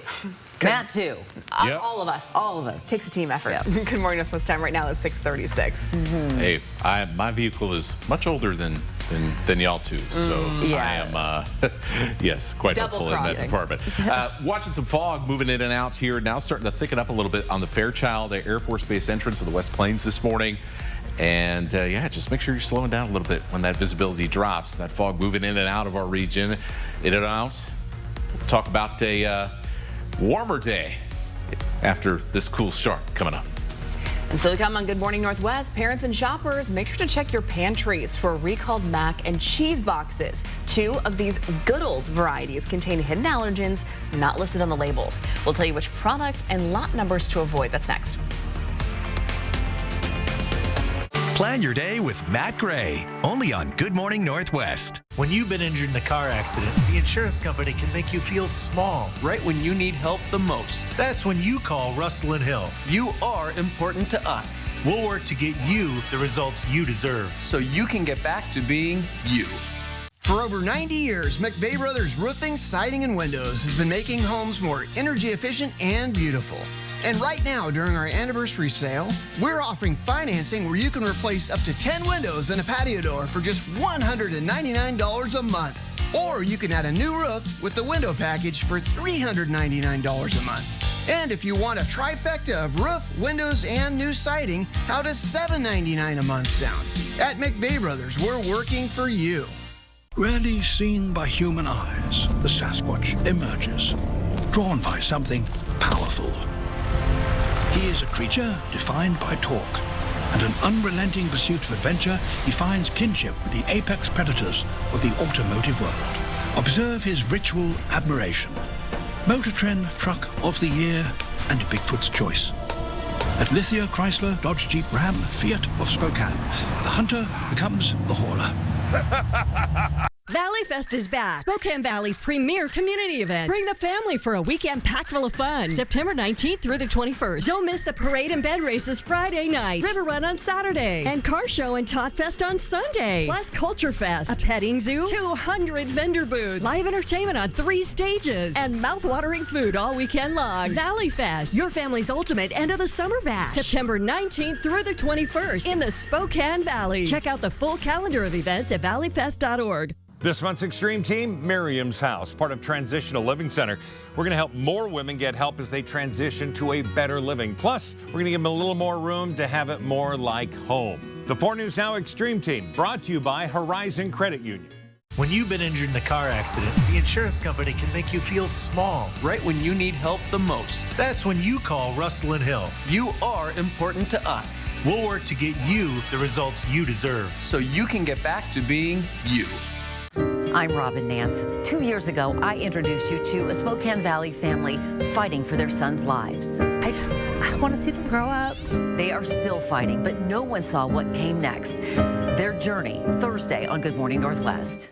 Matt too. Yep. All of us. All of us. Takes a team effort. Yep. Good morning, Northwest time. Right now is 6:36. Hey, my vehicle is much older than y'all too, so I am, yes, quite helpful in that department. Watching some fog moving in and out here, now starting to thicken up a little bit on the Fairchild Air Force Base entrance of the West Plains this morning. And yeah, just make sure you're slowing down a little bit when that visibility drops. That fog moving in and out of our region. In and out. We'll talk about a warmer day after this cool start coming up. And still to come on Good Morning Northwest, parents and shoppers, make sure to check your pantries for recalled mac and cheese boxes. 2 of these Goodles varieties contain hidden allergens not listed on the labels. We'll tell you which product and lot numbers to avoid. That's next. Plan your day with Matt Gray, only on Good Morning Northwest. When you've been injured in a car accident, the insurance company can make you feel small. Right when you need help the most. That's when you call Russell & Hill. You are important to us. We'll work to get you the results you deserve. So you can get back to being you. For over 90 years, McVeigh Brothers Roofing, Siding, and Windows has been making homes more energy efficient and beautiful. And right now, during our anniversary sale, we're offering financing where you can replace up to 10 windows and a patio door for just $199 a month. Or you can add a new roof with the window package for $399 a month. And if you want a trifecta of roof, windows, and new siding, how does $799 a month sound? At McVeigh Brothers, we're working for you. Rarely seen by human eyes, the Sasquatch emerges, drawn by something powerful. He is a creature defined by torque, and an unrelenting pursuit of adventure. He finds kinship with the apex predators of the automotive world. Observe his ritual admiration. Motor Trend Truck of the Year and Bigfoot's Choice. At Lithia Chrysler Dodge Jeep Ram Fiat of Spokane, the hunter becomes the hauler. Valley Fest is back. Spokane Valley's premier community event. Bring the family for a weekend packed full of fun. September 19th through the 21st. Don't miss the parade and bed races Friday night. River Run on Saturday. And car show and Tot Fest on Sunday. Plus Culture Fest. A petting zoo. 200 vendor booths. Live entertainment on 3 stages. And mouth-watering food all weekend long. Valley Fest. Your family's ultimate end of the summer bash. September 19th through the 21st in the Spokane Valley. Check out the full calendar of events at valleyfest.org. This month's Extreme Team, Miriam's House, part of Transitional Living Center. We're going to help more women get help as they transition to a better living. Plus, we're going to give them a little more room to have it more like home. The 4 News Now Extreme Team, brought to you by Horizon Credit Union. When you've been injured in a car accident, the insurance company can make you feel small. Right when you need help the most. That's when you call Russell & Hill. You are important to us. We'll work to get you the results you deserve. So you can get back to being you. I'm Robin Nance. 2 years ago, I introduced you to a Spokane Valley family fighting for their sons' lives. I want to see them grow up. They are still fighting, but no one saw what came next. Their journey, Thursday on Good Morning Northwest.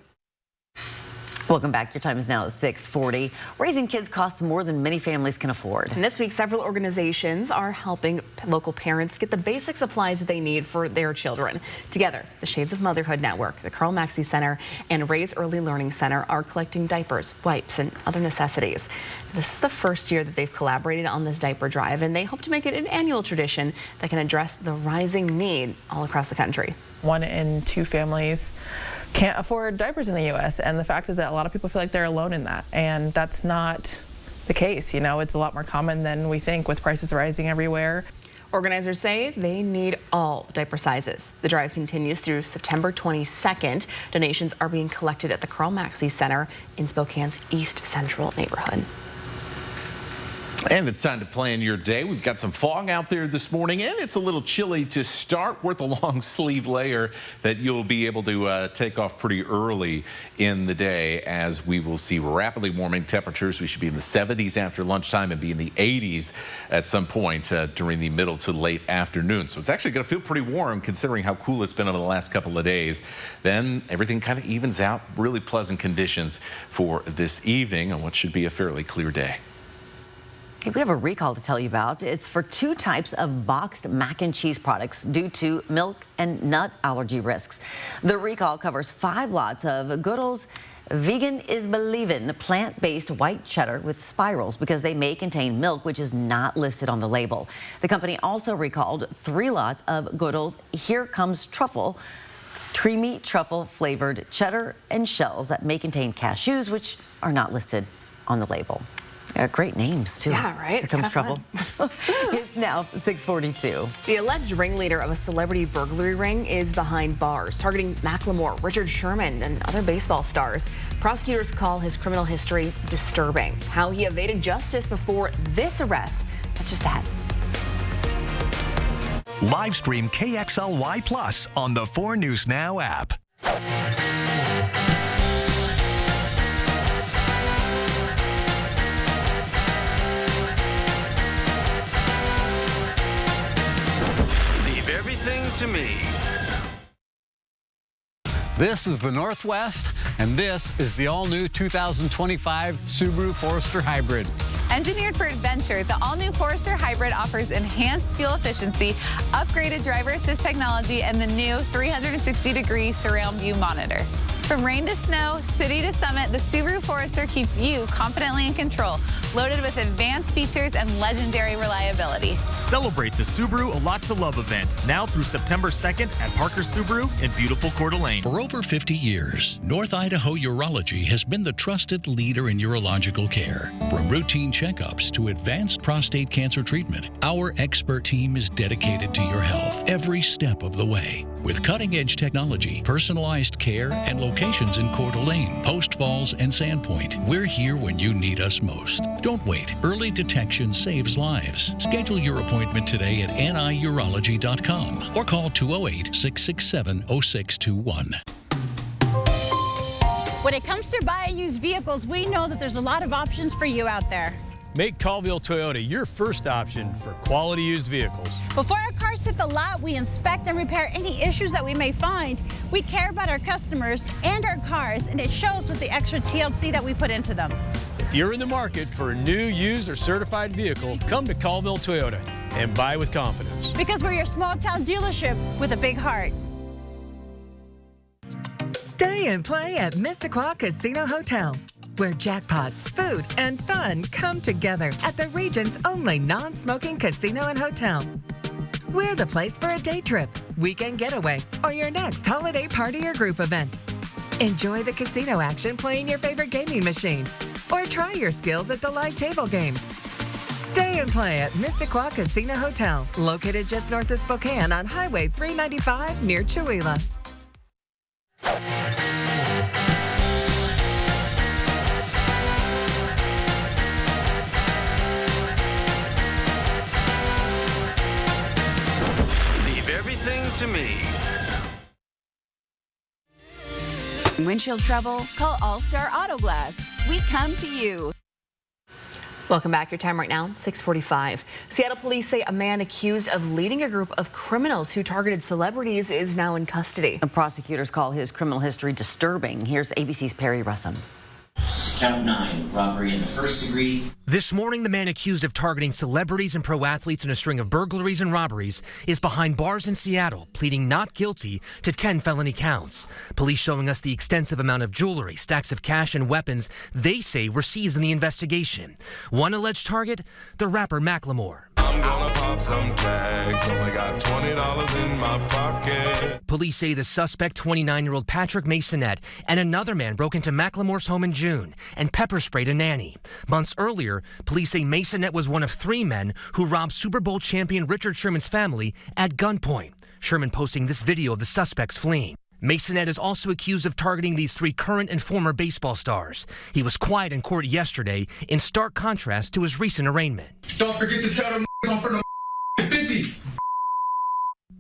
Welcome back. Your time is now at 6:40. Raising kids costs more than many families can afford. And this week, several organizations are helping local parents get the basic supplies that they need for their children. Together, the Shades of Motherhood Network, the Carl Maxey Center, and Ray's Early Learning Center are collecting diapers, wipes, and other necessities. This is the first year that they've collaborated on this diaper drive, and they hope to make it an annual tradition that can address the rising need all across the country. 1 in 2 families can't afford diapers in the U.S. And the fact is that a lot of people feel like they're alone in that. And that's not the case. You know, it's a lot more common than we think with prices rising everywhere. Organizers say they need all diaper sizes. The drive continues through September 22nd. Donations are being collected at the Carl Maxey Center in Spokane's East Central neighborhood. And it's time to plan your day. We've got some fog out there this morning, and it's a little chilly to start with a long sleeve layer that you'll be able to take off pretty early in the day, as we will see rapidly warming temperatures. We should be in the 70s after lunchtime and be in the 80s at some point during the middle to late afternoon. So it's actually going to feel pretty warm considering how cool it's been over the last couple of days. Then everything kind of evens out. Really pleasant conditions for this evening on what should be a fairly clear day. We have a recall to tell you about. It's for 2 types of boxed mac and cheese products due to milk and nut allergy risks. The recall covers 5 lots of Goodall's Vegan is Believin' plant-based white cheddar with spirals because they may contain milk, which is not listed on the label. The company also recalled 3 lots of Goodall's Here Comes Truffle, creamy truffle flavored cheddar and shells that may contain cashews, which are not listed on the label. Great names, too. Yeah, right? Here comes trouble. It's now 6:42. The alleged ringleader of a celebrity burglary ring is behind bars, targeting Macklemore, Richard Sherman, and other baseball stars. Prosecutors call his criminal history disturbing. How he evaded justice before this arrest, that's just ahead. Live stream KXLY Plus on the 4 News Now app. To me. This is the Northwest, and this is the all-new 2025 Subaru Forester Hybrid. Engineered for adventure, the all-new Forester Hybrid offers enhanced fuel efficiency, upgraded driver assist technology, and the new 360-degree surround view monitor. From rain to snow, city to summit, the Subaru Forester keeps you confidently in control, loaded with advanced features and legendary reliability. Celebrate the Subaru A Lot to Love event now through September 2nd at Parker Subaru in beautiful Coeur d'Alene. For over 50 years, North Idaho Urology has been the trusted leader in urological care. From routine checkups to advanced prostate cancer treatment, our expert team is dedicated to your health every step of the way. With cutting-edge technology, personalized care, and locations in Coeur d'Alene, Post Falls, and Sandpoint, we're here when you need us most. Don't wait. Early detection saves lives. Schedule your appointment today at niurology.com or call 208-667-0621. When it comes to buying used vehicles, we know that there's a lot of options for you out there. Make Colville Toyota your first option for quality used vehicles. Before our cars hit the lot, we inspect and repair any issues that we may find. We care about our customers and our cars, and it shows with the extra TLC that we put into them. If you're in the market for a new, used, or certified vehicle, come to Colville Toyota and buy with confidence. Because we're your small town dealership with a big heart. Stay and play at Missisquoi Casino Hotel, where jackpots, food, and fun come together at the region's only non-smoking casino and hotel. We're the place for a day trip, weekend getaway, or your next holiday party or group event. Enjoy the casino action playing your favorite gaming machine, or try your skills at the live table games. Stay and play at Missisquoi Casino Hotel, located just north of Spokane on Highway 395 near Chewelah. Leave everything to me. Windshield trouble? Call All Star Auto Glass. We come to you. Welcome back. Your time right now, 6:45. Seattle police say a man accused of leading a group of criminals who targeted celebrities is now in custody. And prosecutors call his criminal history disturbing. Here's ABC's Perry Russum. Count 9, robbery in the first degree. This morning, the man accused of targeting celebrities and pro athletes in a string of burglaries and robberies is behind bars in Seattle, pleading not guilty to 10 felony counts. Police showing us the extensive amount of jewelry, stacks of cash, and weapons they say were seized in the investigation. One alleged target, the rapper Macklemore. I'm gonna pop some tags, only got $20 in my pocket. Police say the suspect, 29-year-old Patrick Masonette, and another man broke into Macklemore's home in June and pepper sprayed a nanny. Months earlier, police say Masonette was one of 3 men who robbed Super Bowl champion Richard Sherman's family at gunpoint. Sherman posting this video of the suspects fleeing. Masonette is also accused of targeting these 3 current and former baseball stars. He was quiet in court yesterday, in stark contrast to his recent arraignment. Don't forget to tell them I'm from the 50s.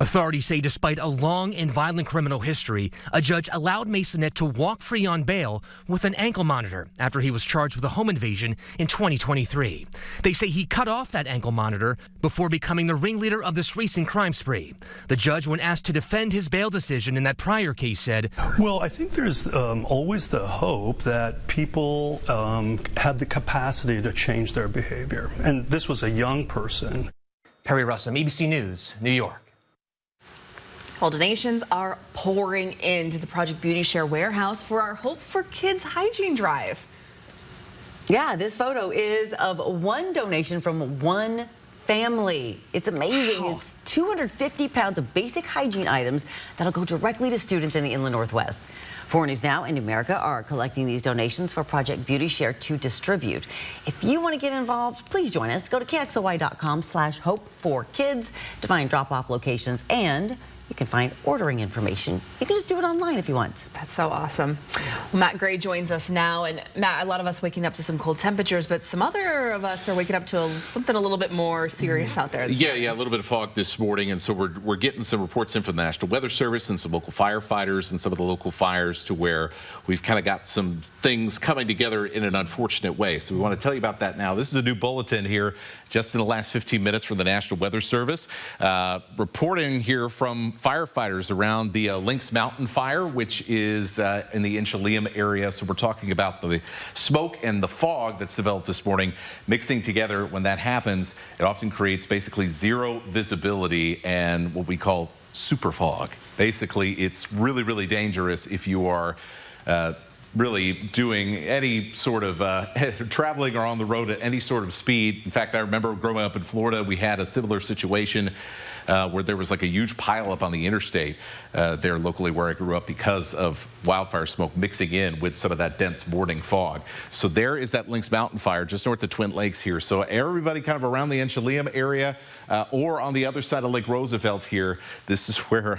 Authorities say despite a long and violent criminal history, a judge allowed Masonette to walk free on bail with an ankle monitor after he was charged with a home invasion in 2023. They say he cut off that ankle monitor before becoming the ringleader of this recent crime spree. The judge, when asked to defend his bail decision in that prior case, said, "Well, I think there's always the hope that people have the capacity to change their behavior. And this was a young person." Perry Russum, ABC News, New York. Well, donations are pouring into the Project Beauty Share warehouse for our Hope for Kids hygiene drive. Yeah, this photo is of one donation from one family. It's amazing. Wow. It's 250 pounds of basic hygiene items that'll go directly to students in the Inland Northwest. 4 News Now and America are collecting these donations for Project Beauty Share to distribute. If you want to get involved, please join us. Go to KXLY.com/hope4kids to find drop-off locations, and you can find ordering information. You can just do it online if you want. That's so awesome. Well, Matt Gray joins us now. And Matt, a lot of us waking up to some cold temperatures, but some other of us are waking up to something a little bit more serious out there. Yeah, a little bit of fog this morning. And so we're getting some reports in from the National Weather Service and some local firefighters and some of the local fires to where we've kind of got some things coming together in an unfortunate way. So we want to tell you about that now. This is a new bulletin here just in the last 15 minutes from the National Weather Service. Reporting here from firefighters around the Lynx Mountain Fire, which is in the Inchelium area. So we're talking about the smoke and the fog that's developed this morning mixing together. When that happens, it often creates basically zero visibility and what we call super fog. Basically, it's really, really dangerous if you are really doing any sort of traveling or on the road at any sort of speed. In fact, I remember growing up in Florida, we had a similar situation where there was like a huge pileup on the interstate there locally where I grew up because of wildfire smoke mixing in with some of that dense morning fog. So there is that Lynx Mountain Fire just north of Twin Lakes here. So everybody kind of around the Inchelium area or on the other side of Lake Roosevelt here, this is where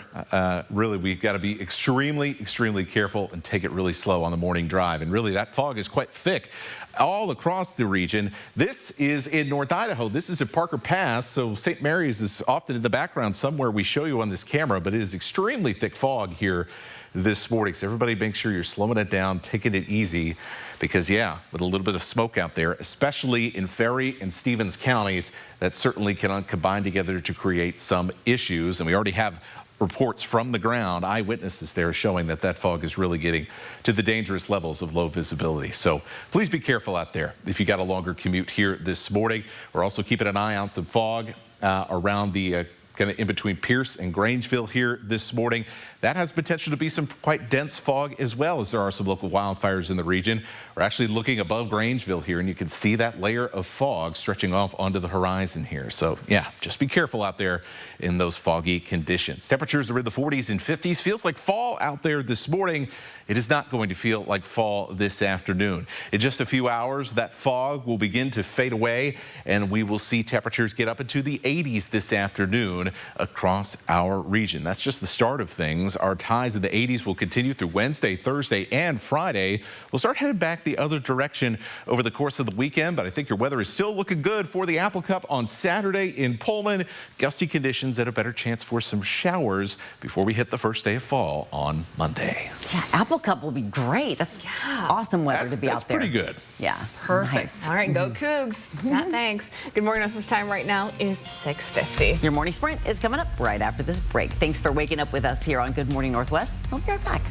really we've got to be extremely, extremely careful and take it really slow on the morning drive. And really that fog is quite thick all across the region. This is in North Idaho. This is at Parker Pass. So St. Mary's is often in the background somewhere we show you on this camera, but it is extremely thick fog here this morning. So everybody make sure you're slowing it down, taking it easy, because yeah, with a little bit of smoke out there, especially in Ferry and Stevens counties, that certainly can combine together to create some issues. And we already have reports from the ground, eyewitnesses there showing that that fog is really getting to the dangerous levels of low visibility. So please be careful out there if you got a longer commute here this morning. We're also keeping an eye on some fog around the kind of in between Pierce and Grangeville here this morning. That has potential to be some quite dense fog as well, as there are some local wildfires in the region. We're actually looking above Grangeville here, and you can see that layer of fog stretching off onto the horizon here. So yeah, just be careful out there in those foggy conditions. Temperatures are in the 40s and 50s. Feels like fall out there this morning. It is not going to feel like fall this afternoon. In just a few hours, that fog will begin to fade away, and we will see temperatures get up into the 80s this afternoon across our region. That's just the start of things. Our highs in the 80s will continue through Wednesday, Thursday, and Friday. We'll start heading back the other direction over the course of the weekend, but I think your weather is still looking good for the Apple Cup on Saturday in Pullman. Gusty conditions and a better chance for some showers before we hit the first day of fall on Monday. Yeah, Apple Cup will be great. That's awesome weather to be out there. That's pretty good. Yeah. Perfect. Nice. All right, go Cougs. Yeah, thanks. Good morning. Northwest time right now is 6:50. Your morning sprint is coming up right after this break. Thanks for waking up with us here on Good Morning Northwest. We'll be right back.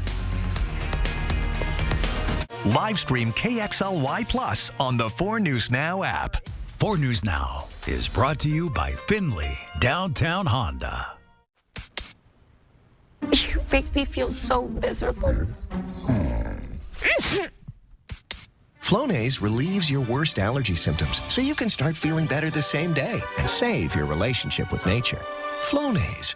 Live stream KXLY Plus on the 4 News Now app. 4 News Now is brought to you by Finley Downtown Honda. You make me feel so miserable. Flonase relieves your worst allergy symptoms so you can start feeling better the same day and save your relationship with nature. Flonase.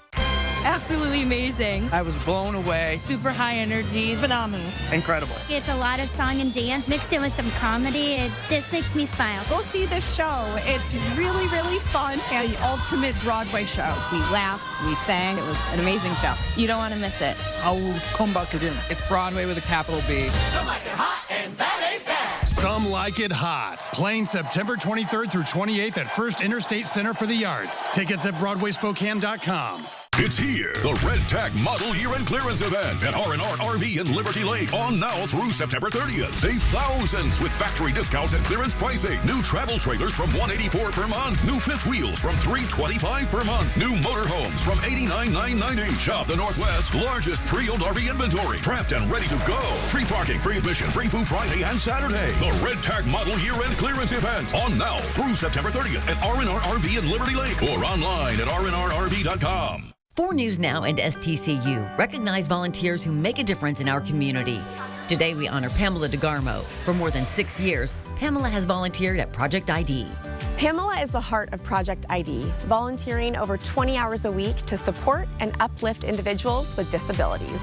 Absolutely amazing. I was blown away. Super high energy. Phenomenal. Incredible. It's a lot of song and dance mixed in with some comedy. It just makes me smile. Go see this show. It's really, really fun. And the ultimate Broadway show. We laughed, we sang. It was an amazing show. You don't want to miss it. I will come back again. It's Broadway with a capital B. Some like it hot and that ain't bad. Some like it hot. Playing September 23rd through 28th at First Interstate Center for the Arts. Tickets at BroadwaySpokane.com. It's here, the Red Tag Model Year-End Clearance Event at R&R RV in Liberty Lake. On now through September 30th. Save thousands with factory discounts and clearance pricing. New travel trailers from $184 per month. New fifth wheels from $325 per month. New motorhomes from $89,990. Shop the Northwest's largest pre-owned RV inventory. Prepped and ready to go. Free parking, free admission, free food Friday and Saturday. The Red Tag Model Year-End Clearance Event. On now through September 30th at R&R RV in Liberty Lake or online at rnrrv.com. 4 News Now and STCU recognize volunteers who make a difference in our community. Today we honor Pamela DeGarmo. For more than 6 years, Pamela has volunteered at Project ID. Pamela is the heart of Project ID, volunteering over 20 hours a week to support and uplift individuals with disabilities.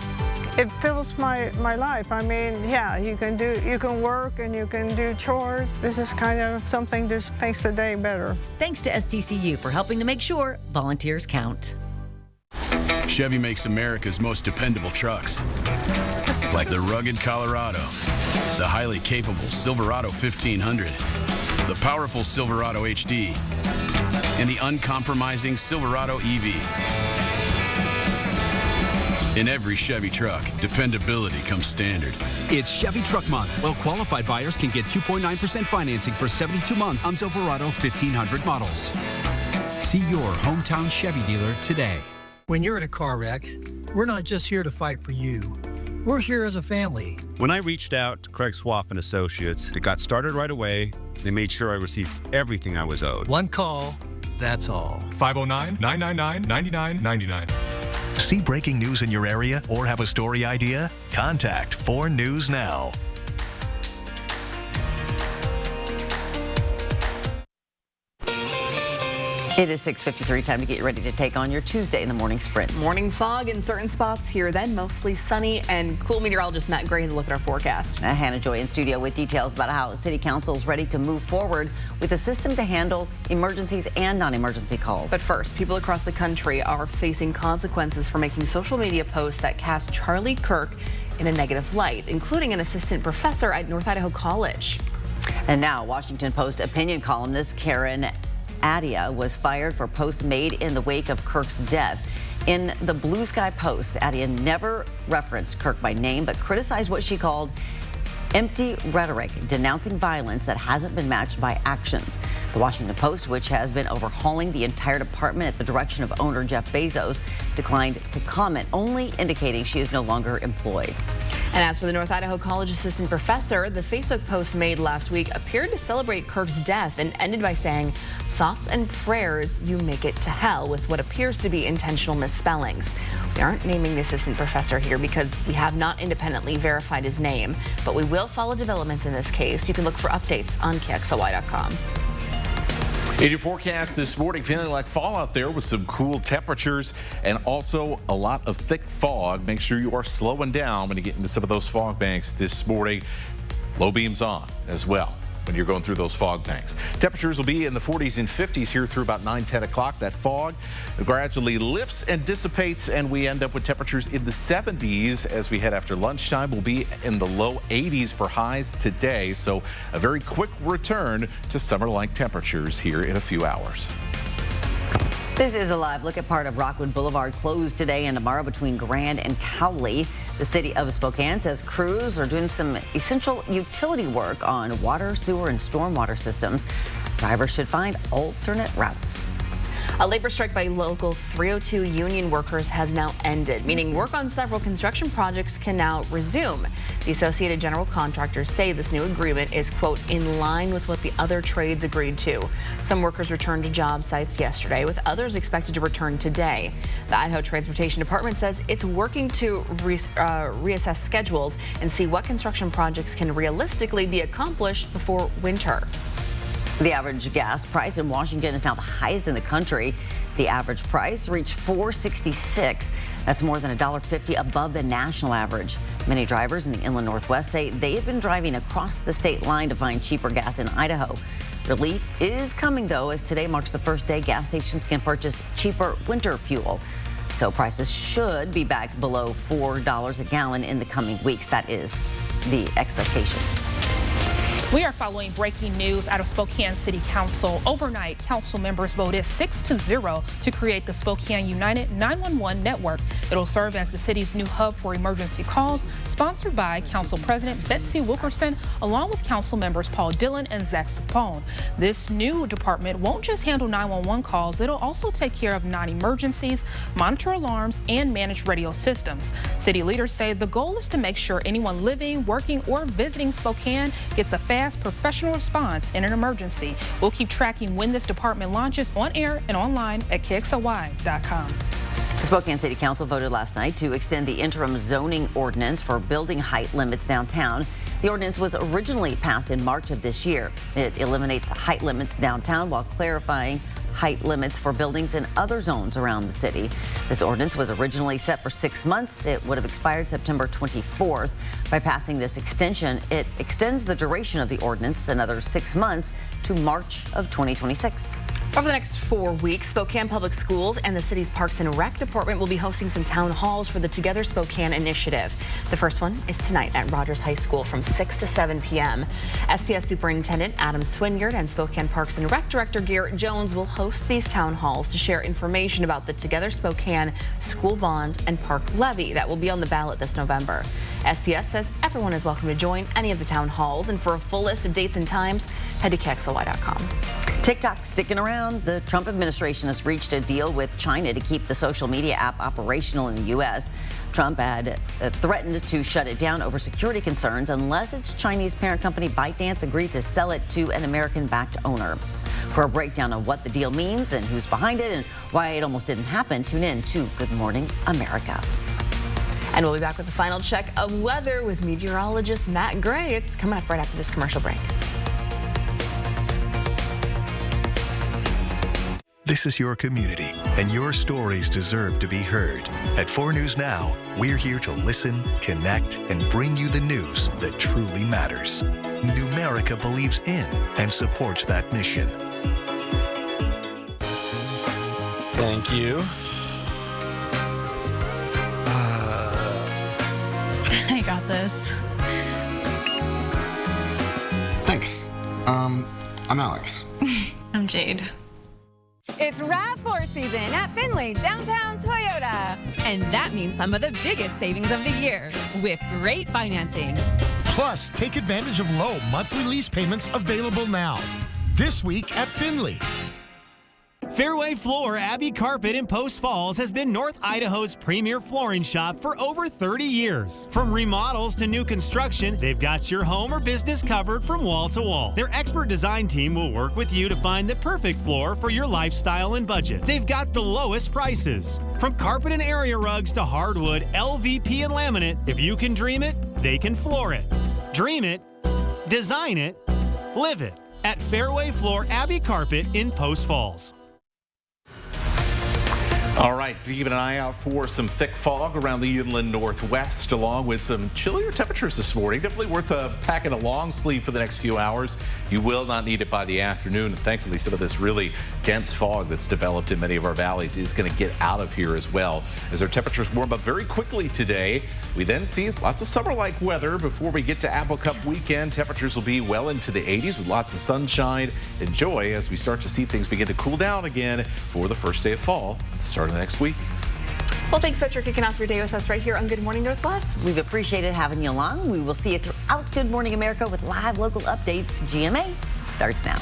It fills my life. I mean, yeah, you can work and you can do chores. This is kind of something that makes the day better. Thanks to STCU for helping to make sure volunteers count. Chevy makes America's most dependable trucks, like the rugged Colorado, the highly capable Silverado 1500, the powerful Silverado HD, and the uncompromising Silverado EV. In every Chevy truck, dependability comes standard. It's Chevy Truck Month. Well-qualified buyers can get 2.9% financing for 72 months on Silverado 1500 models. See your hometown Chevy dealer today. When you're in a car wreck, we're not just here to fight for you. We're here as a family. When I reached out to Craig Swaff and Associates, it got started right away. They made sure I received everything I was owed. One call, that's all. 509-999-9999. See breaking news in your area or have a story idea? Contact 4 News Now. It is 6:53, time to get you ready to take on your Tuesday in the morning sprint. Morning fog in certain spots here, then mostly sunny, and cool meteorologist Matt Gray has a look at our forecast. Hannah Joy in studio with details about how City Council is ready to move forward with a system to handle emergencies and non-emergency calls. But first, people across the country are facing consequences for making social media posts that cast Charlie Kirk in a negative light, including an assistant professor at North Idaho College. And now, Washington Post opinion columnist Karen Attia was fired for posts made in the wake of Kirk's death. In the Blue Sky Post, Attia never referenced Kirk by name, but criticized what she called empty rhetoric, denouncing violence that hasn't been matched by actions. The Washington Post, which has been overhauling the entire department at the direction of owner Jeff Bezos, declined to comment, only indicating she is no longer employed. And as for the North Idaho College assistant professor, the Facebook post made last week appeared to celebrate Kirk's death and ended by saying, "Thoughts and prayers, you make it to hell," with what appears to be intentional misspellings. We aren't naming the assistant professor here because we have not independently verified his name, but we will follow developments in this case. You can look for updates on KXLY.com. In your forecast this morning, feeling like fall out there with some cool temperatures and also a lot of thick fog. Make sure you are slowing down when you get into some of those fog banks this morning. Low beams on as well when you're going through those fog banks. Temperatures will be in the 40s and 50s here through about 9, 10 o'clock. That fog gradually lifts and dissipates, and we end up with temperatures in the 70s as we head after lunchtime. We'll be in the low 80s for highs today, so a very quick return to summer-like temperatures here in a few hours. This is a live look at part of Rockwood Boulevard closed today and tomorrow between Grand and Cowley. The city of Spokane says crews are doing some essential utility work on water, sewer, and stormwater systems. Drivers should find alternate routes. A labor strike by local 302 union workers has now ended, meaning work on several construction projects can now resume. The Associated General Contractors say this new agreement is, quote, in line with what the other trades agreed to. Some workers returned to job sites yesterday, with others expected to return today. The Idaho Transportation Department says it's working to reassess schedules and see what construction projects can realistically be accomplished before winter. The average gas price in Washington is now the highest in the country. The average price reached $4.66. That's more than $1.50 above the national average. Many drivers in the inland Northwest say they've been driving across the state line to find cheaper gas in Idaho. Relief is coming, though, as today marks the first day gas stations can purchase cheaper winter fuel. So prices should be back below $4 a gallon in the coming weeks. That is the expectation. We are following breaking news out of Spokane City Council. Overnight, council members voted 6-0 to create the Spokane United 911 network. It'll serve as the city's new hub for emergency calls, sponsored by Council President Betsy Wilkerson, along with council members Paul Dillon and Zach Sapone. This new department won't just handle 911 calls, it'll also take care of non-emergencies, monitor alarms, and manage radio systems. City leaders say the goal is to make sure anyone living, working, or visiting Spokane gets a fast professional response in an emergency. We'll keep tracking when this department launches on air and online at KXLY.com. The Spokane City Council voted last night to extend the interim zoning ordinance for building height limits downtown. The ordinance was originally passed in March of this year. It eliminates height limits downtown while clarifying height limits for buildings in other zones around the city. This ordinance was originally set for 6 months. It would have expired September 24th. By passing this extension, it extends the duration of the ordinance another 6 months to March of 2026. Over the next 4 weeks, Spokane Public Schools and the city's Parks and Rec Department will be hosting some town halls for the Together Spokane initiative. The first one is tonight at Rogers High School from 6 to 7 p.m. SPS Superintendent Adam Swinyard and Spokane Parks and Rec Director Garrett Jones will host these town halls to share information about the Together Spokane school bond and park levy that will be on the ballot this November. SPS says everyone is welcome to join any of the town halls, and for a full list of dates and times, head to KXLY.com. TikTok sticking around. The Trump administration has reached a deal with China to keep the social media app operational in the U.S. Trump had threatened to shut it down over security concerns unless its Chinese parent company ByteDance agreed to sell it to an American-backed owner. For a breakdown of what the deal means and who's behind it and why it almost didn't happen, tune in to Good Morning America. And we'll be back with the final check of weather with meteorologist Matt Gray. It's coming up right after this commercial break. This is your community, and your stories deserve to be heard. At 4 News Now, we're here to listen, connect, and bring you the news that truly matters. Numerica believes in and supports that mission. Thank you. I got this. Thanks. I'm Alex. I'm Jade. It's RAV4 season at Findlay Downtown Toyota. And that means some of the biggest savings of the year with great financing. Plus, take advantage of low monthly lease payments available now. This week at Findlay. Fairway Floor Abbey Carpet in Post Falls has been North Idaho's premier flooring shop for over 30 years. From remodels to new construction, they've got your home or business covered from wall to wall. Their expert design team will work with you to find the perfect floor for your lifestyle and budget. They've got the lowest prices. From carpet and area rugs to hardwood, LVP and laminate, if you can dream it, they can floor it. Dream it, design it, live it at Fairway Floor Abbey Carpet in Post Falls. All right, keeping an eye out for some thick fog around the inland northwest, along with some chillier temperatures this morning. Definitely worth packing a long sleeve for the next few hours. You will not need it by the afternoon. And thankfully, some of this really dense fog that's developed in many of our valleys is going to get out of here as well. As our temperatures warm up very quickly today, we then see lots of summer-like weather before we get to Apple Cup weekend. Temperatures will be well into the 80s with lots of sunshine. Enjoy as we start to see things begin to cool down again for the first day of fall. Starting next week. Well, thanks so much for kicking off your day with us right here on Good Morning Northwest. We've appreciated having you along. We will see you throughout Good Morning America with live local updates. GMA starts now.